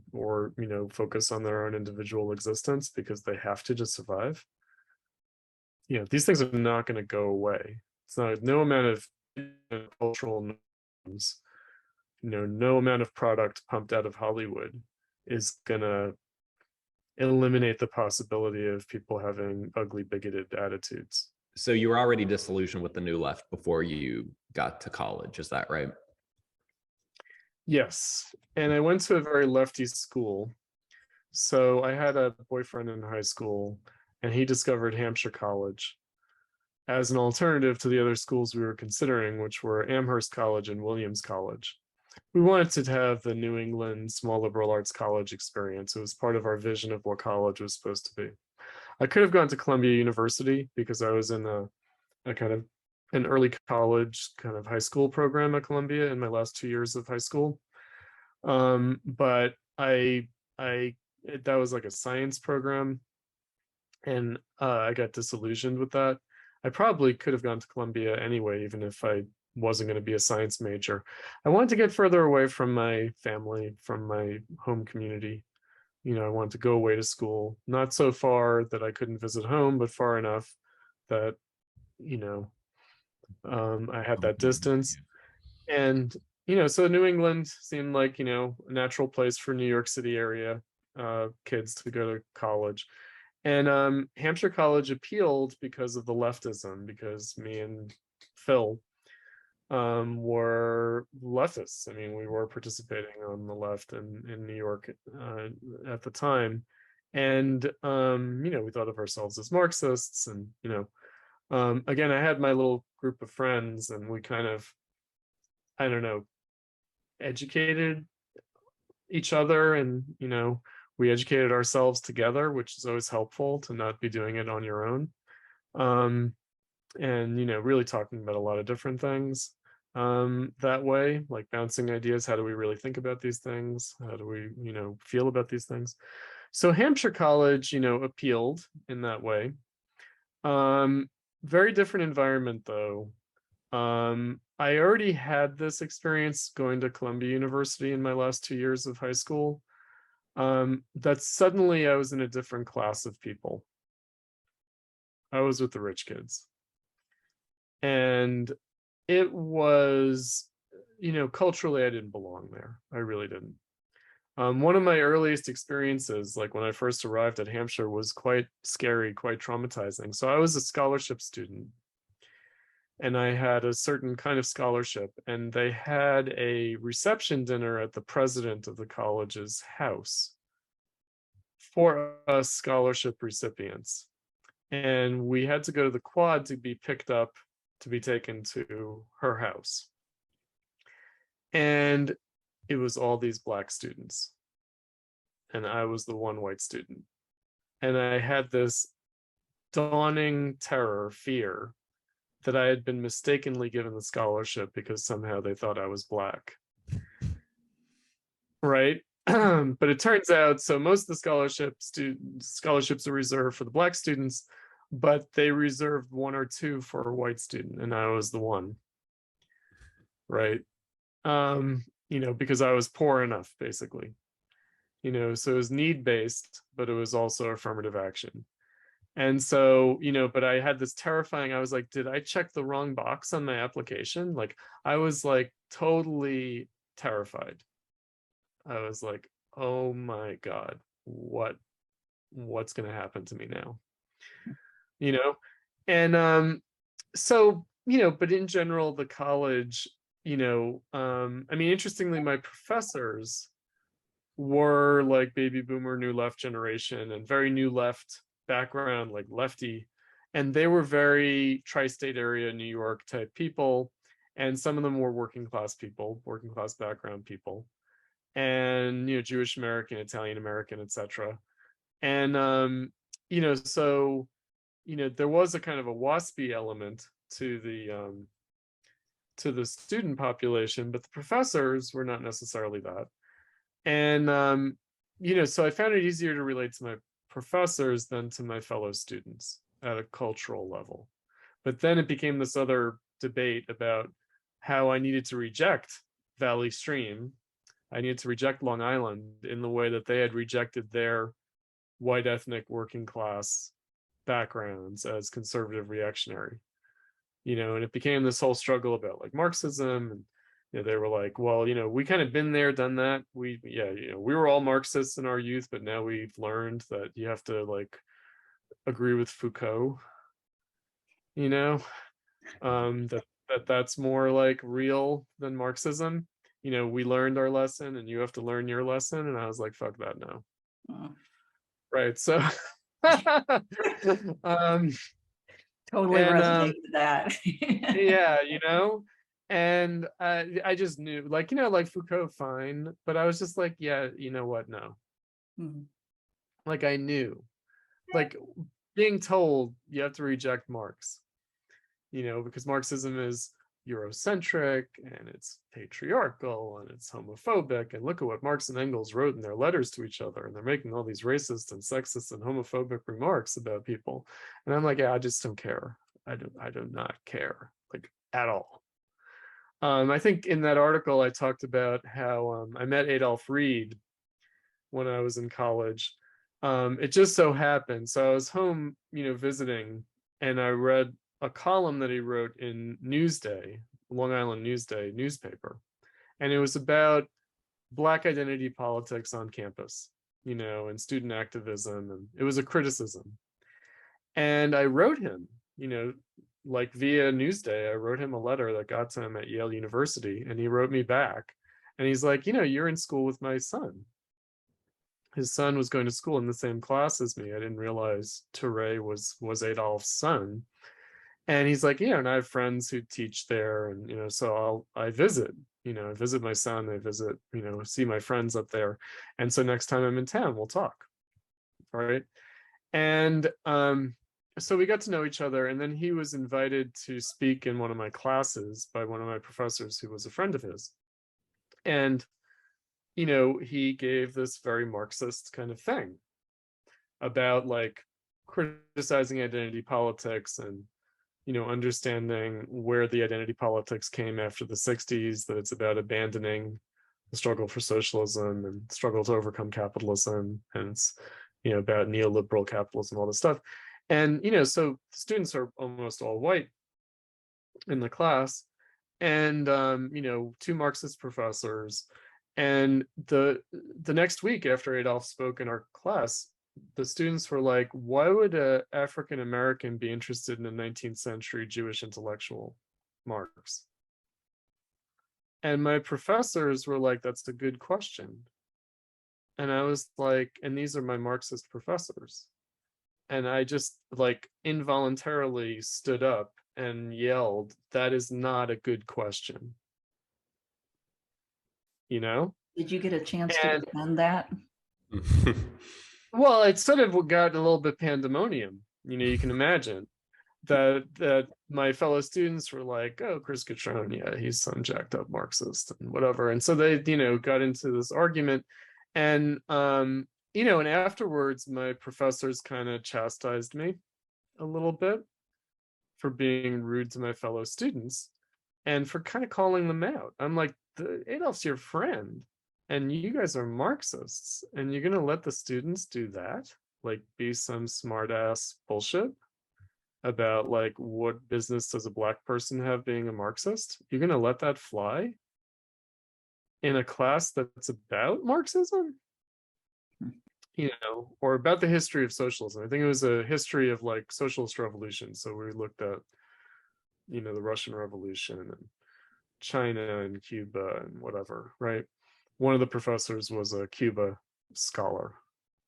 you know, focus on their own individual existence because they have to just survive. You know, these things are not going to go away. It's not, no amount of cultural norms, you know, no amount of product pumped out of Hollywood is gonna eliminate the possibility of people having ugly, bigoted attitudes. So you were already disillusioned with the New Left before you got to college, is that right? Yes, and I went to a very lefty school. So I had a boyfriend in high school, and he discovered Hampshire College as an alternative to the other schools we were considering, which were Amherst College and Williams College. We wanted to have the New England small liberal arts college experience. It was part of our vision of what college was supposed to be. I could have gone to Columbia University because I was in a kind of an early college kind of high school program at Columbia in my last 2 years of high school. But that was like a science program, and I got disillusioned with that. I probably could have gone to Columbia anyway, even if I wasn't going to be a science major. I wanted to get further away from my family, from my home community. You know, I wanted to go away to school, not so far that I couldn't visit home, but far enough that, you know, I had that distance. And, you know, so New England seemed like, you know, a natural place for New York City area kids to go to college. And Hampshire College appealed because of the leftism, because me and Phil were leftists. I mean, we were participating on the left in New York at the time. And, you know, we thought of ourselves as Marxists. And, you know, again, I had my little group of friends, and we kind of, I don't know, educated each other, and, you know, we educated ourselves together, which is always helpful to not be doing it on your own. And, you know, really talking about a lot of different things that way, like bouncing ideas. How do we really think about these things? How do we, you know, feel about these things? So Hampshire College, you know, appealed in that way. Very different environment, though. I already had this experience going to Columbia University in my last 2 years of high school. That suddenly I was in a different class of people. I was with the rich kids. And it was, you know, culturally, I didn't belong there. I really didn't. One of my earliest experiences, like when I first arrived at Hampshire, was quite scary, quite traumatizing. So I was a scholarship student, and I had a certain kind of scholarship, and they had a reception dinner at the president of the college's house. for us scholarship recipients. And we had to go to the quad to be picked up to be taken to her house. And it was all these Black students. And I was the one white student. And I had this dawning terror, fear, that I had been mistakenly given the scholarship because somehow they thought I was Black. Right? But it turns out, so most of the scholarships are reserved for the Black students, but they reserved one or two for a white student, and I was the one. Right? Because I was poor enough, basically. So it was need-based, but it was also affirmative action. And so, but I had this terrifying, I was like, did I check the wrong box on my application? Like, I was like totally terrified. I was like, oh my God, what's going to happen to me now? And so, but in general, the college, interestingly, my professors were like baby boomer, new left generation and very new left background, like lefty. And they were very tri-state area, New York type people. And some of them were working class people, working class background people. And, Jewish American, Italian American, etc. And, so, there was a kind of a waspy element to the student population, but the professors were not necessarily that. And, so I found it easier to relate to my professors than to my fellow students at a cultural level. But then it became this other debate about how I needed to reject Valley Stream. I needed to reject Long Island in the way that they had rejected their white ethnic working class backgrounds as conservative reactionary. And it became this whole struggle about like Marxism, and they were like, well, we kind of been there, done that. We were all Marxists in our youth, but now we've learned that you have to like agree with Foucault, that's more like real than Marxism. We learned our lesson and you have to learn your lesson. And I was like, fuck that now. Right. So totally resonate with that. Yeah, and I just knew, like, like Foucault, fine, but I was just like, yeah, you know what, no. Mm-hmm. Like, I knew, like, being told you have to reject Marx, because Marxism is Eurocentric and it's patriarchal and it's homophobic, and look at what Marx and Engels wrote in their letters to each other, and they're making all these racist and sexist and homophobic remarks about people, and I'm like, yeah, I just don't care. I do not care, like, at all. I think in that article I talked about how I met Adolph Reed when I was in college. It just so happened, so I was home, visiting, and I read a column that he wrote in Newsday, Long Island Newsday newspaper. And it was about Black identity politics on campus, and student activism. And it was a criticism. And I wrote him, like via Newsday, I wrote him a letter that got to him at Yale University. And he wrote me back. And he's like, you're in school with my son. His son was going to school in the same class as me. I didn't realize Touré was Adolph's son. And he's like, and I have friends who teach there, and so I visit, I visit my son, I visit, see my friends up there, and so next time I'm in town, we'll talk, all right? And so we got to know each other, and then he was invited to speak in one of my classes by one of my professors who was a friend of his, and he gave this very Marxist kind of thing about like criticizing identity politics and understanding where the identity politics came after the 60s, that it's about abandoning the struggle for socialism and struggle to overcome capitalism, and it's about neoliberal capitalism, all this stuff. And so students are almost all white in the class, and two Marxist professors. And the next week after Adolph spoke in our class, the students were like, why would an African American be interested in a 19th century Jewish intellectual, Marx? And my professors were like, that's a good question. And I was like, and these are my Marxist professors. And I just like involuntarily stood up and yelled, that is not a good question. You know? Did you get a chance to And defend that? well, it sort of got a little bit pandemonium. You can imagine that my fellow students were like, oh, Chris Cutrone, yeah, he's some jacked up Marxist and whatever. And so they, got into this argument. And and afterwards my professors kind of chastised me a little bit for being rude to my fellow students and for kind of calling them out. I'm like, Adolf's your friend and you guys are Marxists and you're going to let the students do that? Like be some smart ass bullshit about like what business does a black person have being a Marxist? You're going to let that fly in a class that's about Marxism? Or about the history of socialism. I think it was a history of like socialist revolution. So we looked at, the Russian Revolution and China and Cuba and whatever, right? One of the professors was a Cuba scholar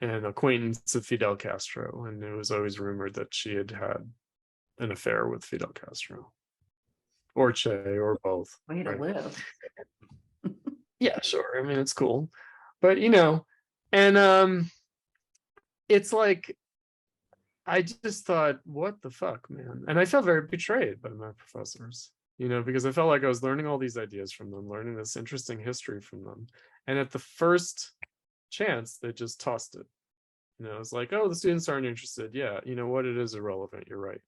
and acquaintance of Fidel Castro. And it was always rumored that she had had an affair with Fidel Castro or Che or both. Way to live. Yeah, sure. I mean, it's cool. But, and it's like, I just thought, what the fuck, man? And I felt very betrayed by my professors, because I felt like I was learning all these ideas from them, learning this interesting history from them. And at the first chance, they just tossed it. It's like, oh, the students aren't interested. Yeah, you know what? It is irrelevant. You're right.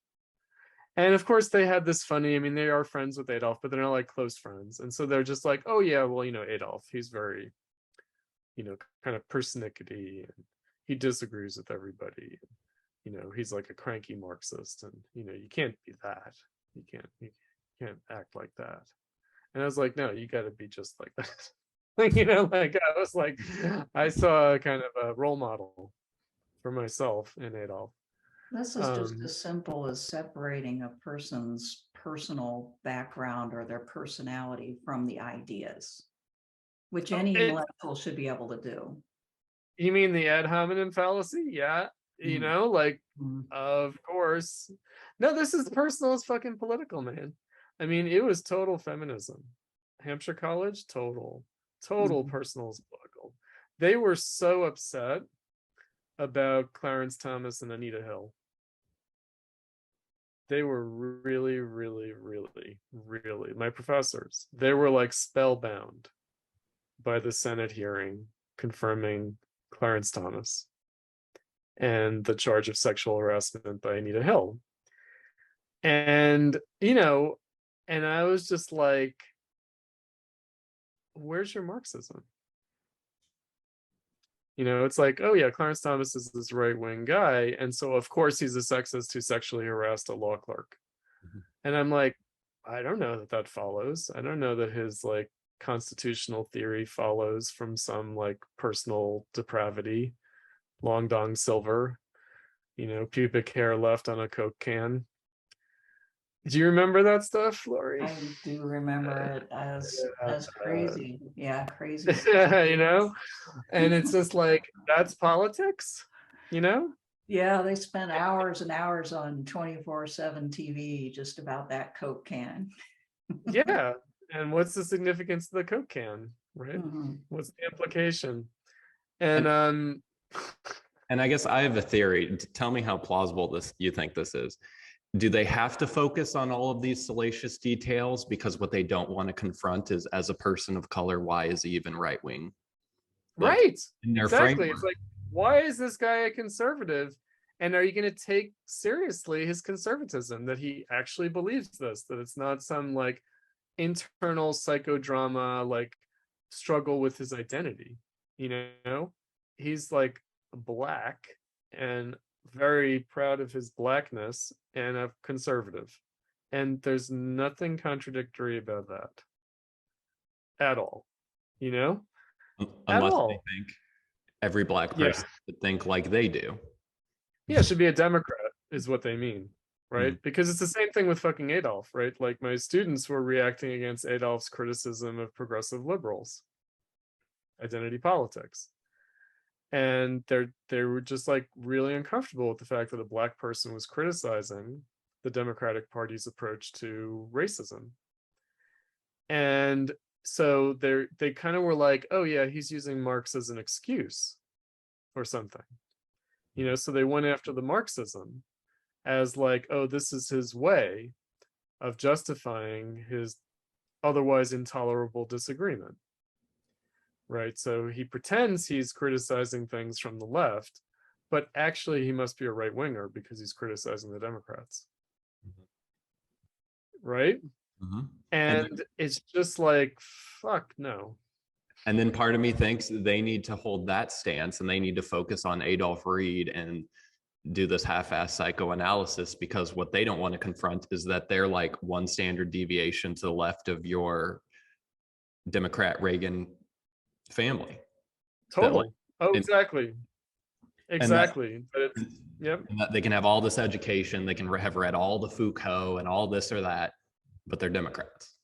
And of course, they had this funny, they are friends with Adolf, but they're not like close friends. And so they're just like, oh, yeah, well, Adolf, he's very, kind of persnickety and he disagrees with everybody. He's like a cranky Marxist and, you can't be that. You can't act like that. And I was like, no, you got to be just like that. I was like, I saw kind of a role model for myself in Adolf. This is just as simple as separating a person's personal background or their personality from the ideas, which any intellectual should be able to do. You mean the ad hominem fallacy? Yeah. Of course. No, this is personal as fucking political, man. It was total feminism. Hampshire College, total personal as political. They were so upset about Clarence Thomas and Anita Hill. They were really, really, really, really, my professors, they were like spellbound by the Senate hearing confirming Clarence Thomas and the charge of sexual harassment by Anita Hill. And, and I was just like, where's your Marxism? It's like, oh yeah, Clarence Thomas is this right-wing guy. And so of course he's a sexist who sexually harassed a law clerk. Mm-hmm. And I'm like, I don't know that follows. I don't know that his like constitutional theory follows from some like personal depravity. Long dong silver, pubic hair left on a Coke can. Do you remember that stuff, Lori? I do remember it as crazy. Yeah, crazy. And it's just like, that's politics, Yeah, they spent hours and hours on 24/7 TV just about that Coke can. Yeah. And what's the significance of the Coke can, right? Mm-hmm. What's the implication? And I guess I have a theory. Tell me how plausible you think this is. Do they have to focus on all of these salacious details because what they don't want to confront is, as a person of color, why is he even right wing? Right. Exactly. It's like, why is this guy a conservative? And are you going to take seriously his conservatism, that he actually believes this, that it's not some like internal psychodrama, like struggle with his identity? He's like black and very proud of his blackness and a conservative, and there's nothing contradictory about that at all. Unless they think every black person would think like they do. Yeah, should be a Democrat is what they mean, right? Mm-hmm. Because it's the same thing with fucking Adolf, right? Like my students were reacting against Adolf's criticism of progressive liberals, identity politics. And they were just like really uncomfortable with the fact that a Black person was criticizing the Democratic Party's approach to racism. And so they kind of were like, oh yeah, he's using Marx as an excuse or something, so they went after the Marxism as like, oh, this is his way of justifying his otherwise intolerable disagreement, right? So he pretends he's criticizing things from the left, but actually he must be a right winger because he's criticizing the Democrats, right? Mhm. And it's just like, fuck no. And then part of me thinks they need to hold that stance and they need to focus on Adolf Reed and do this half-ass psychoanalysis, because what they don't want to confront is that they're like one standard deviation to the left of your Democrat Reagan family. Totally. Oh, and- exactly. Exactly. But it's, yep. And that they can have all this education, they can have read all the Foucault and all this or that, but they're Democrats.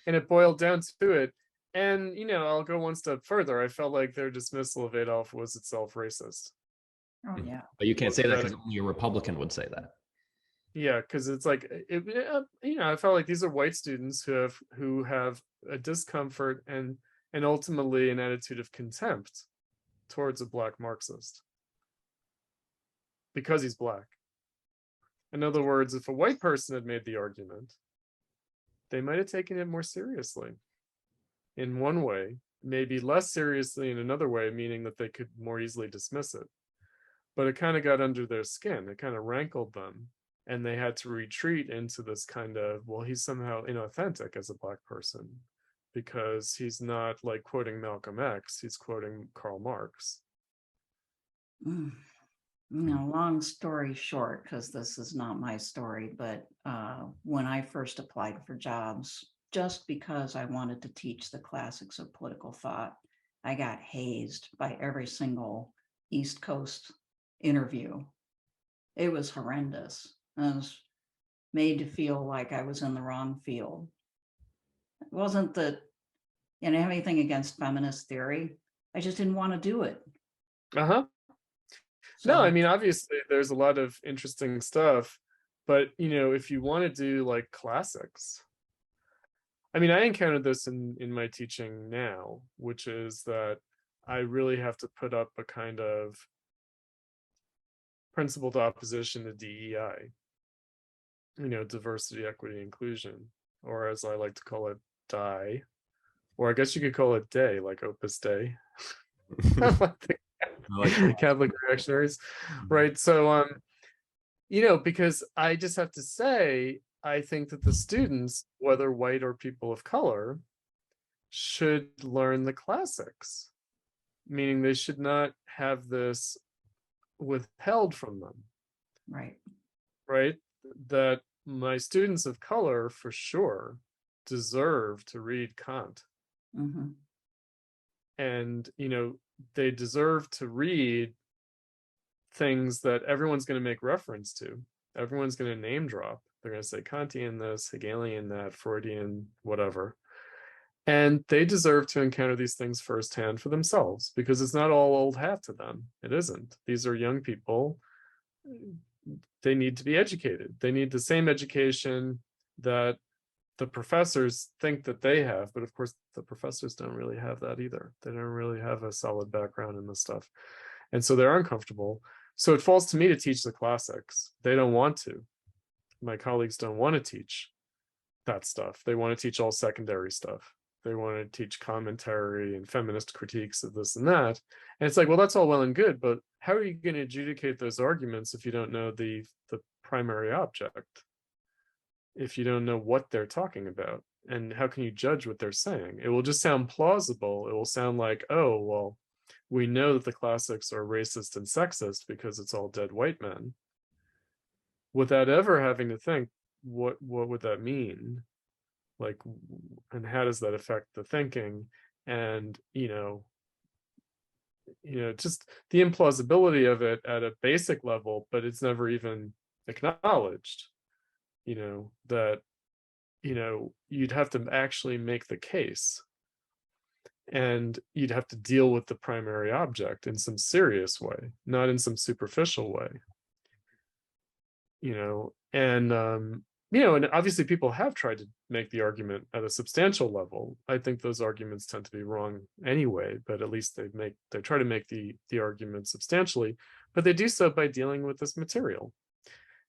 And it boiled down to it. And, I'll go one step further. I felt like their dismissal of Adolf was itself racist. Oh, yeah. But you can't say that because only a Republican would say that. Yeah, because it's like, I felt like these are white students who have a discomfort and ultimately an attitude of contempt towards a Black Marxist because he's Black. In other words, if a white person had made the argument, they might have taken it more seriously in one way, maybe less seriously in another way, meaning that they could more easily dismiss it. But it kind of got under their skin. It kind of rankled them. And they had to retreat into this kind of, well, he's somehow inauthentic as a Black person because he's not like quoting Malcolm X, he's quoting Karl Marx. Long story short, because this is not my story, but when I first applied for jobs, just because I wanted to teach the classics of political thought, I got hazed by every single East Coast interview. It was horrendous. I was made to feel like I was in the wrong field. It wasn't that I didn't have anything against feminist theory. I just didn't want to do it. Uh-huh. No, I mean, obviously there's a lot of interesting stuff, but if you want to do like classics, I mean, I encountered this in my teaching now, which is that I really have to put up a kind of principled opposition to DEI, diversity, equity, inclusion, or as I like to call it, DIE, or I guess you could call it DAY, like Opus Dei. Like Catholic reactionaries, right? So because I just have to say, I think that the students, whether white or people of color, should learn the classics, meaning they should not have this withheld from them. Right? That my students of color for sure deserve to read Kant. And they deserve to read things that everyone's going to make reference to. Everyone's going to name drop. They're going to say Kantian this, Hegelian that, Freudian, whatever. And they deserve to encounter these things firsthand for themselves, because it's not all old hat to them. It isn't. These are young people. They need to be educated. They need the same education that the professors think that they have, but of course the professors don't really have that either. They don't really have a solid background in this stuff. And so they're uncomfortable. So it falls to me to teach the classics. They don't want to. My colleagues don't want to teach that stuff. They want to teach all secondary stuff. They want to teach commentary and feminist critiques of this and that. And it's like, well, that's all well and good, but how are you going to adjudicate those arguments if you don't know the primary object? If you don't know what they're talking about? And how can you judge what they're saying? It will just sound plausible. It will sound like, oh, well, we know that the classics are racist and sexist because it's all dead white men, without ever having to think, what would that mean? Like, and how does that affect the thinking? And, just the implausibility of it at a basic level, but it's never even acknowledged, that, you'd have to actually make the case And you'd have to deal with the primary object in some serious way, not in some superficial way. And obviously people have tried to make the argument at a substantial level. I think those arguments tend to be wrong anyway, but at least they try to make the argument substantially, but they do so by dealing with this material.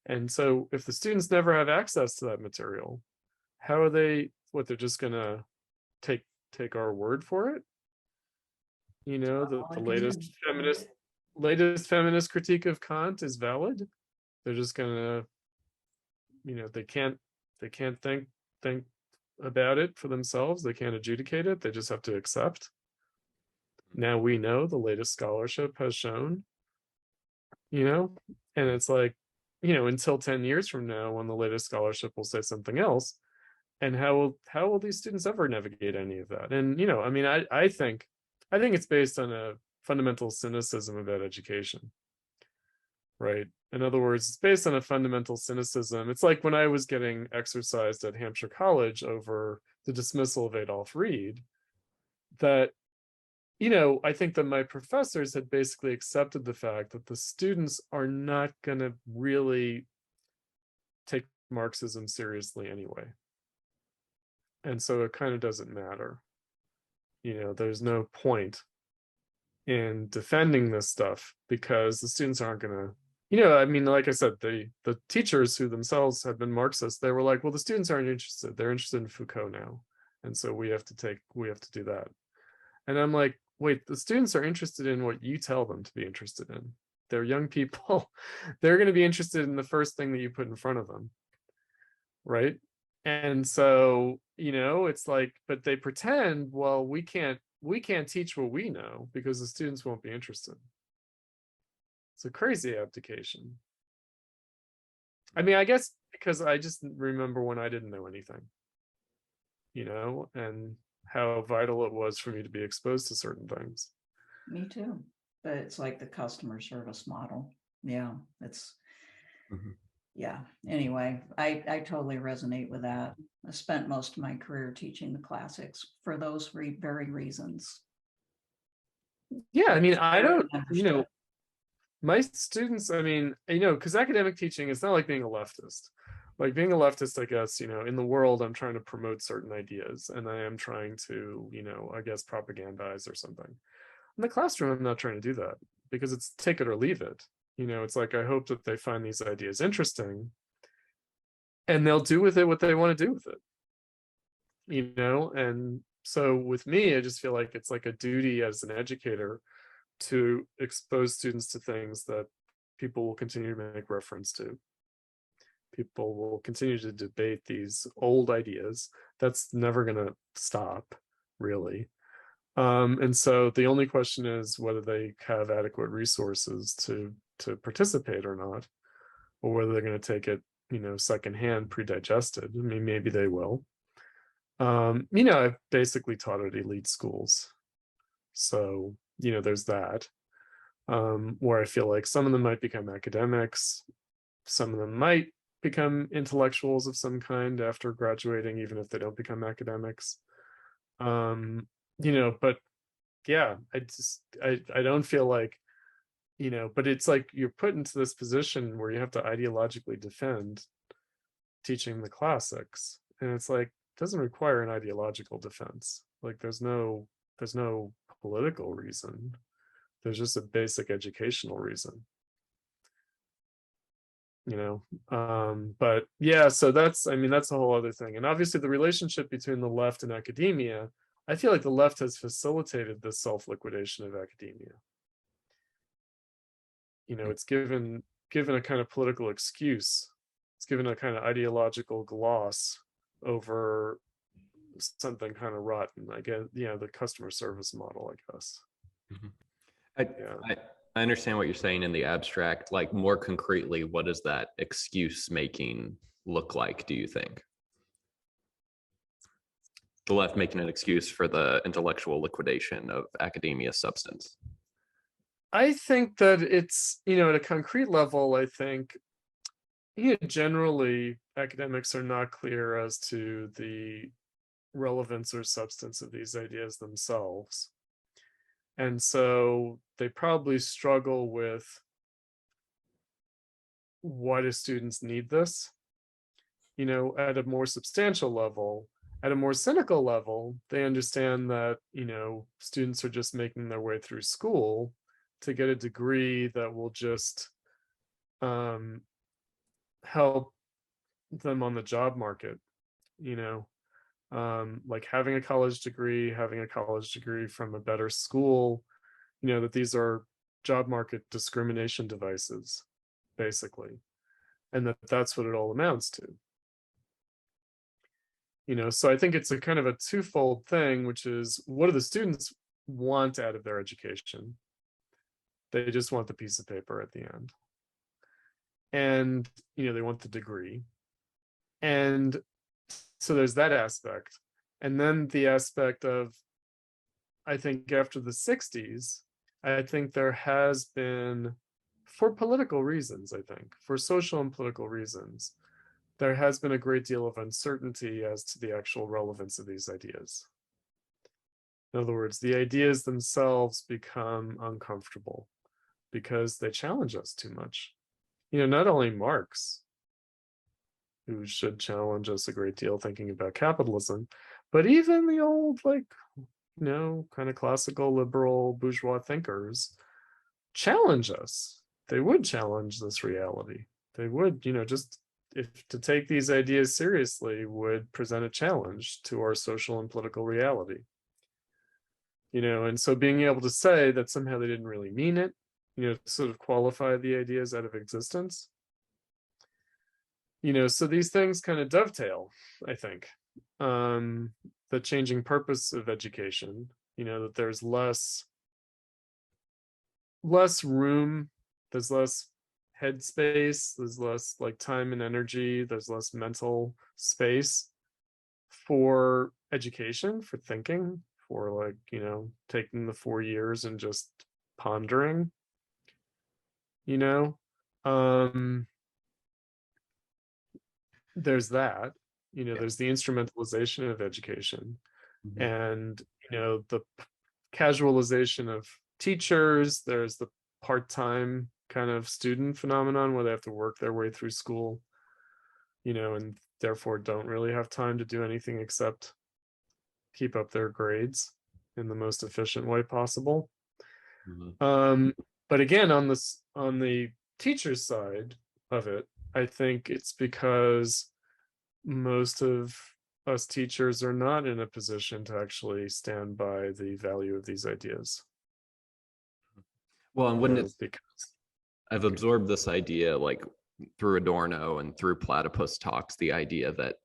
And so if the students never have access to that material, how are they're just gonna take our word for it? The latest feminist critique of Kant is valid. They're just gonna, they can't think about it for themselves. They can't adjudicate it. They just have to accept. Now we know, the latest scholarship has shown, and it's like, until 10 years from now, when the latest scholarship will say something else, and how will these students ever navigate any of that? And I think it's based on a fundamental cynicism about education, right? In other words, it's based on a fundamental cynicism. It's like when I was getting exercised at Hampshire College over the dismissal of Adolph Reed, that, I think that my professors had basically accepted the fact that the students are not going to really take Marxism seriously anyway. And so it kind of doesn't matter. There's no point in defending this stuff because the students aren't going to, like I said, the teachers who themselves had been Marxists, they were like, well, the students aren't interested. They're interested in Foucault now. And so we have to do that. And I'm like, wait, the students are interested in what you tell them to be interested in. They're young people. They're going to be interested in the first thing that you put in front of them. Right. And so, it's like, but they pretend, well, we can't teach what we know because the students won't be interested. It's a crazy abdication. I guess because I just remember when I didn't know anything, and how vital it was for me to be exposed to certain things. Me too. But it's like the customer service model. Yeah, it's yeah. Anyway, I totally resonate with that. I spent most of my career teaching the classics for those very reasons. Yeah, I don't, my students, because academic teaching is not like being a leftist. Like being a leftist, I guess, in the world, I'm trying to promote certain ideas and I am trying to, I guess, propagandize or something. In the classroom, I'm not trying to do that because it's take it or leave it. It's like, I hope that they find these ideas interesting and they'll do with it what they want to do with it. And so with me, I just feel like it's like a duty as an educator to expose students to things that people will continue to make reference to. People will continue to debate these old ideas. That's never going to stop, really. And so the only question is whether they have adequate resources to participate or not, or whether they're going to take it, secondhand, pre-digested. Maybe they will. I've basically taught at elite schools. So, there's that, where I feel like some of them might become academics. Some of them might become intellectuals of some kind after graduating, even if they don't become academics. But yeah, I don't feel like, but it's like you're put into this position where you have to ideologically defend teaching the classics. And it's like, it doesn't require an ideological defense. Like there's no political reason. There's just a basic educational reason. But yeah, so that's a whole other thing. And obviously the relationship between the left and academia, I feel like the left has facilitated this self-liquidation of academia. It's given a kind of political excuse. It's given a kind of ideological gloss over something kind of rotten. I guess, the customer service model, I guess. I understand what you're saying in the abstract. Like more concretely, what does that excuse making look like, do you think? The left making an excuse for the intellectual liquidation of academia substance. I think that it's, at a concrete level, I think generally academics are not clear as to the relevance or substance of these ideas themselves. And so they probably struggle with, why do students need this? At a more substantial level, at a more cynical level, they understand that, students are just making their way through school to get a degree that will just help them on the job market, like having a college degree from a better school, that these are job market discrimination devices, basically, and that's what it all amounts to. So I think it's a kind of a twofold thing, which is, what do the students want out of their education? They just want the piece of paper at the end. And, they want the degree. And so there's that aspect. And then the aspect of, I think after the 60s, I think there has been, for political reasons, for social and political reasons, there has been a great deal of uncertainty as to the actual relevance of these ideas. In other words, the ideas themselves become uncomfortable because they challenge us too much. Not only Marx, who should challenge us a great deal thinking about capitalism, but even the old, kind of classical liberal bourgeois thinkers challenge us. They would challenge this reality. They would, just, if to take these ideas seriously would present a challenge to our social and political reality. And so being able to say that somehow they didn't really mean it, sort of qualify the ideas out of existence. So these things kind of dovetail, I think. The changing purpose of education, that there's less room, there's less headspace, there's less time and energy, there's less mental space for education, for thinking, for taking the 4 years and just pondering, there's that, there's the instrumentalization of education, and the casualization of teachers. There's the part-time kind of student phenomenon where they have to work their way through school, and therefore don't really have time to do anything except keep up their grades in the most efficient way possible. But again, on the teacher's side of it, I think it's because most of us teachers are not in a position to actually stand by the value of these ideas. Well, and wouldn't it, because I've absorbed this idea through Adorno and through Platypus Talks, the idea that,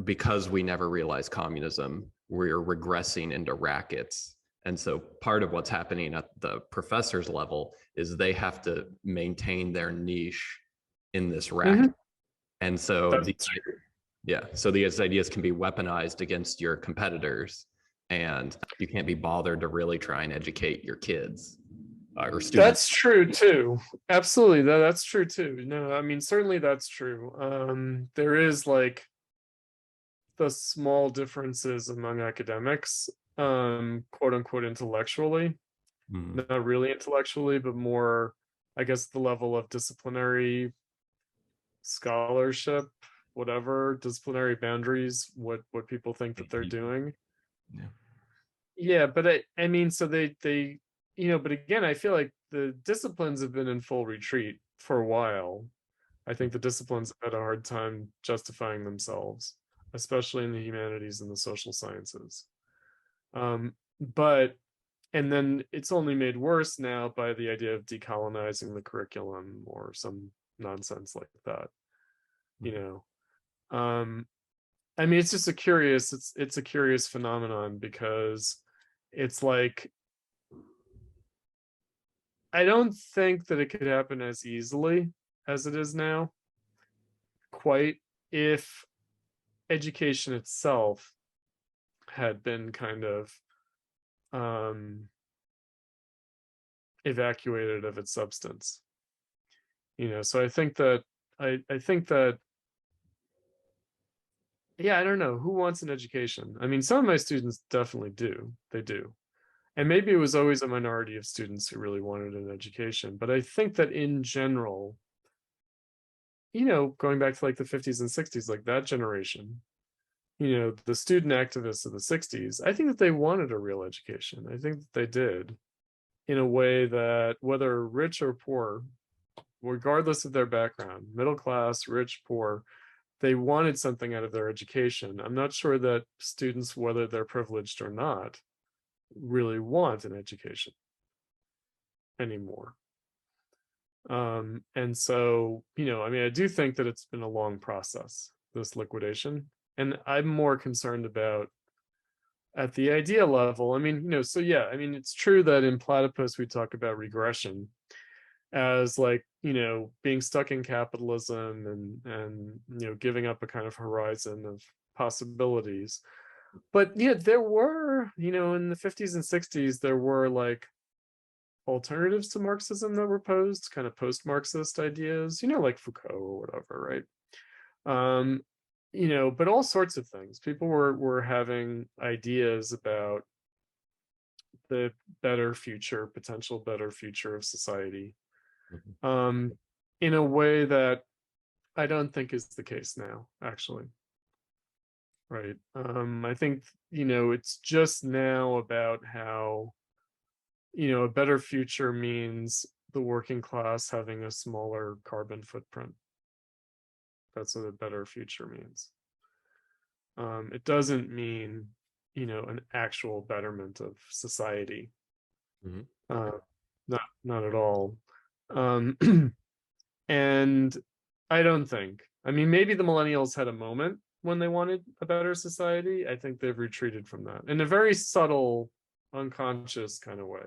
because we never realized communism, we're regressing into rackets. And so part of what's happening at the professor's level is they have to maintain their niche in this racket. And so so these ideas can be weaponized against your competitors, and you can't be bothered to really try and educate your kids or students. That's true too. Absolutely, that's true too. No, I mean, certainly that's true. There is the small differences among academics, quote unquote, intellectually, not really intellectually, but more, I guess, the level of disciplinary scholarship, whatever, disciplinary boundaries, what people think that they're doing. But I mean, so they but again, I feel like the disciplines have been in full retreat for a while. I think the disciplines have had a hard time justifying themselves, especially in the humanities and the social sciences. And then it's only made worse now by the idea of decolonizing the curriculum or some nonsense like that. I mean, it's just it's a curious phenomenon, because it's I don't think that it could happen as easily as it is now, quite, if education itself had been kind of evacuated of its substance. So I think that yeah, I don't know who wants an education. I mean, some of my students definitely do. They do. And maybe it was always a minority of students who really wanted an education. But I think that in general, going back to like the 50s and 60s, like that generation, the student activists of the 60s, I think that they wanted a real education. I think that they did, in a way that whether rich or poor, regardless of their background, middle class, rich, poor, they wanted something out of their education. I'm not sure that students, whether they're privileged or not, really want an education anymore. And so, I mean, I do think that it's been a long process, this liquidation. And I'm more concerned about at the idea level. I mean, so yeah, I mean, it's true that in Platypus, we talk about regression as like, being stuck in capitalism and giving up a kind of horizon of possibilities. But yeah, there were, in the 50s and 60s, there were like alternatives to Marxism that were posed, kind of post-Marxist ideas, like Foucault or whatever, right? But all sorts of things. People were having ideas about the potential better future of society, in a way that I don't think is the case now, actually. Right. I think, it's just now about how, a better future means the working class having a smaller carbon footprint. That's what a better future means. It doesn't mean, an actual betterment of society. Not at all. And I don't think, I mean, maybe the millennials had a moment when they wanted a better society. I think they've retreated from that in a very subtle, unconscious kind of way.